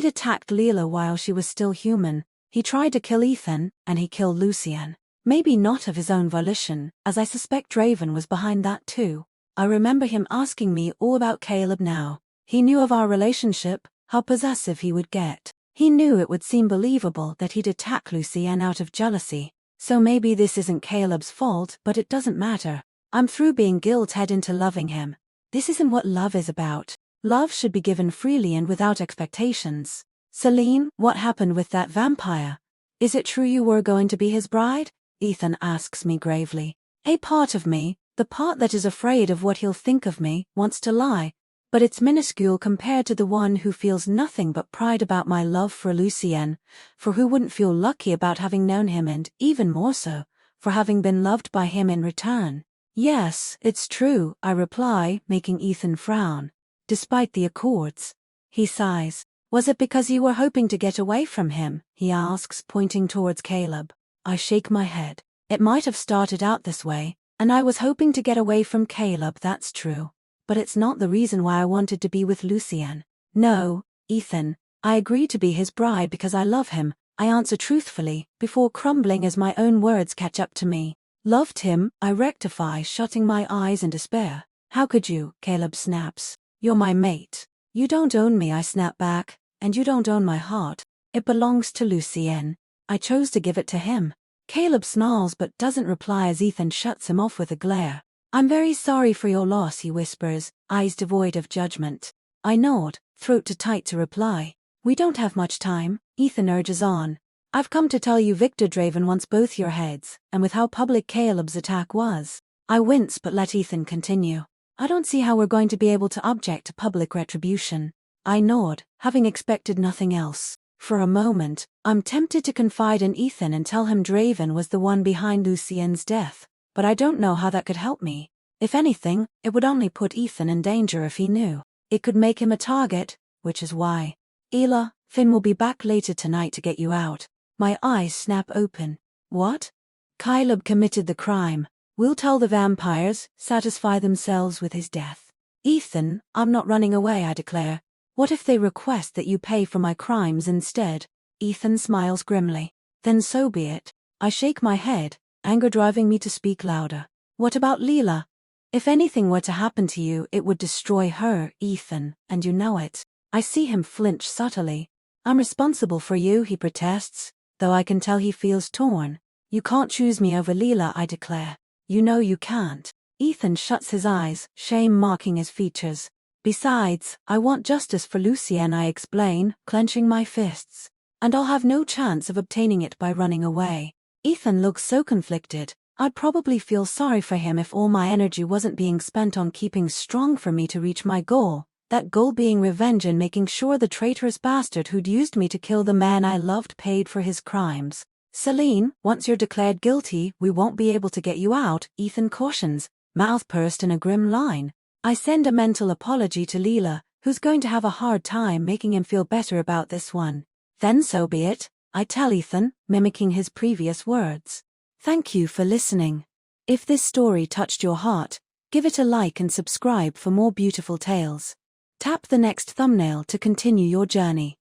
attacked Leela while she was still human. He tried to kill Ethan, and he killed Lucien. Maybe not of his own volition, as I suspect Draven was behind that too. I remember him asking me all about Caleb now. He knew of our relationship, how possessive he would get. He knew it would seem believable that he'd attack Lucien out of jealousy. So maybe this isn't Caleb's fault, but it doesn't matter. I'm through being guilt-led into loving him. This isn't what love is about. Love should be given freely and without expectations. Selene, what happened with that vampire? Is it true you were going to be his bride? Ethan asks me gravely. A part of me, the part that is afraid of what he'll think of me, wants to lie, but it's minuscule compared to the one who feels nothing but pride about my love for Lucien, for who wouldn't feel lucky about having known him and, even more so, for having been loved by him in return. Yes, it's true, I reply, making Ethan frown. Despite the accords. He sighs. Was it because you were hoping to get away from him? He asks, pointing towards Caleb. I shake my head. It might have started out this way, and I was hoping to get away from Caleb, that's true. But it's not the reason why I wanted to be with Lucien. No, Ethan, I agreed to be his bride because I love him, I answer truthfully, before crumbling as my own words catch up to me. Loved him, I rectify, shutting my eyes in despair. How could you? Caleb snaps. You're my mate. You don't own me, I snap back, and you don't own my heart. It belongs to Lucien. I chose to give it to him. Caleb snarls but doesn't reply as Ethan shuts him off with a glare. I'm very sorry for your loss, he whispers, eyes devoid of judgment. I nod, throat too tight to reply. We don't have much time, Ethan urges on. I've come to tell you Victor Draven wants both your heads, and with how public Caleb's attack was. I wince but let Ethan continue. I don't see how we're going to be able to object to public retribution. I nod, having expected nothing else. For a moment, I'm tempted to confide in Ethan and tell him Draven was the one behind Lucien's death, but I don't know how that could help me. If anything, it would only put Ethan in danger if he knew. It could make him a target, which is why. Ela, Finn will be back later tonight to get you out. My eyes snap open. What? Caleb committed the crime. We'll tell the vampires, satisfy themselves with his death. Ethan, I'm not running away, I declare. What if they request that you pay for my crimes instead? Ethan smiles grimly. Then so be it. I shake my head, anger driving me to speak louder. What about Leela? If anything were to happen to you, it would destroy her, Ethan, and you know it. I see him flinch subtly. I'm responsible for you, he protests, though I can tell he feels torn. You can't choose me over Leela, I declare. You know you can't. Ethan shuts his eyes, shame marking his features. Besides, I want justice for Lucien, I explain, clenching my fists. And I'll have no chance of obtaining it by running away. Ethan looks so conflicted. I'd probably feel sorry for him if all my energy wasn't being spent on keeping strong for me to reach my goal, that goal being revenge and making sure the traitorous bastard who'd used me to kill the man I loved paid for his crimes. Selene, once you're declared guilty, we won't be able to get you out, Ethan cautions, mouth pursed in a grim line. I send a mental apology to Leela, who's going to have a hard time making him feel better about this one. Then so be it, I tell Ethan, mimicking his previous words. Thank you for listening. If this story touched your heart, give it a like and subscribe for more beautiful tales. Tap the next thumbnail to continue your journey.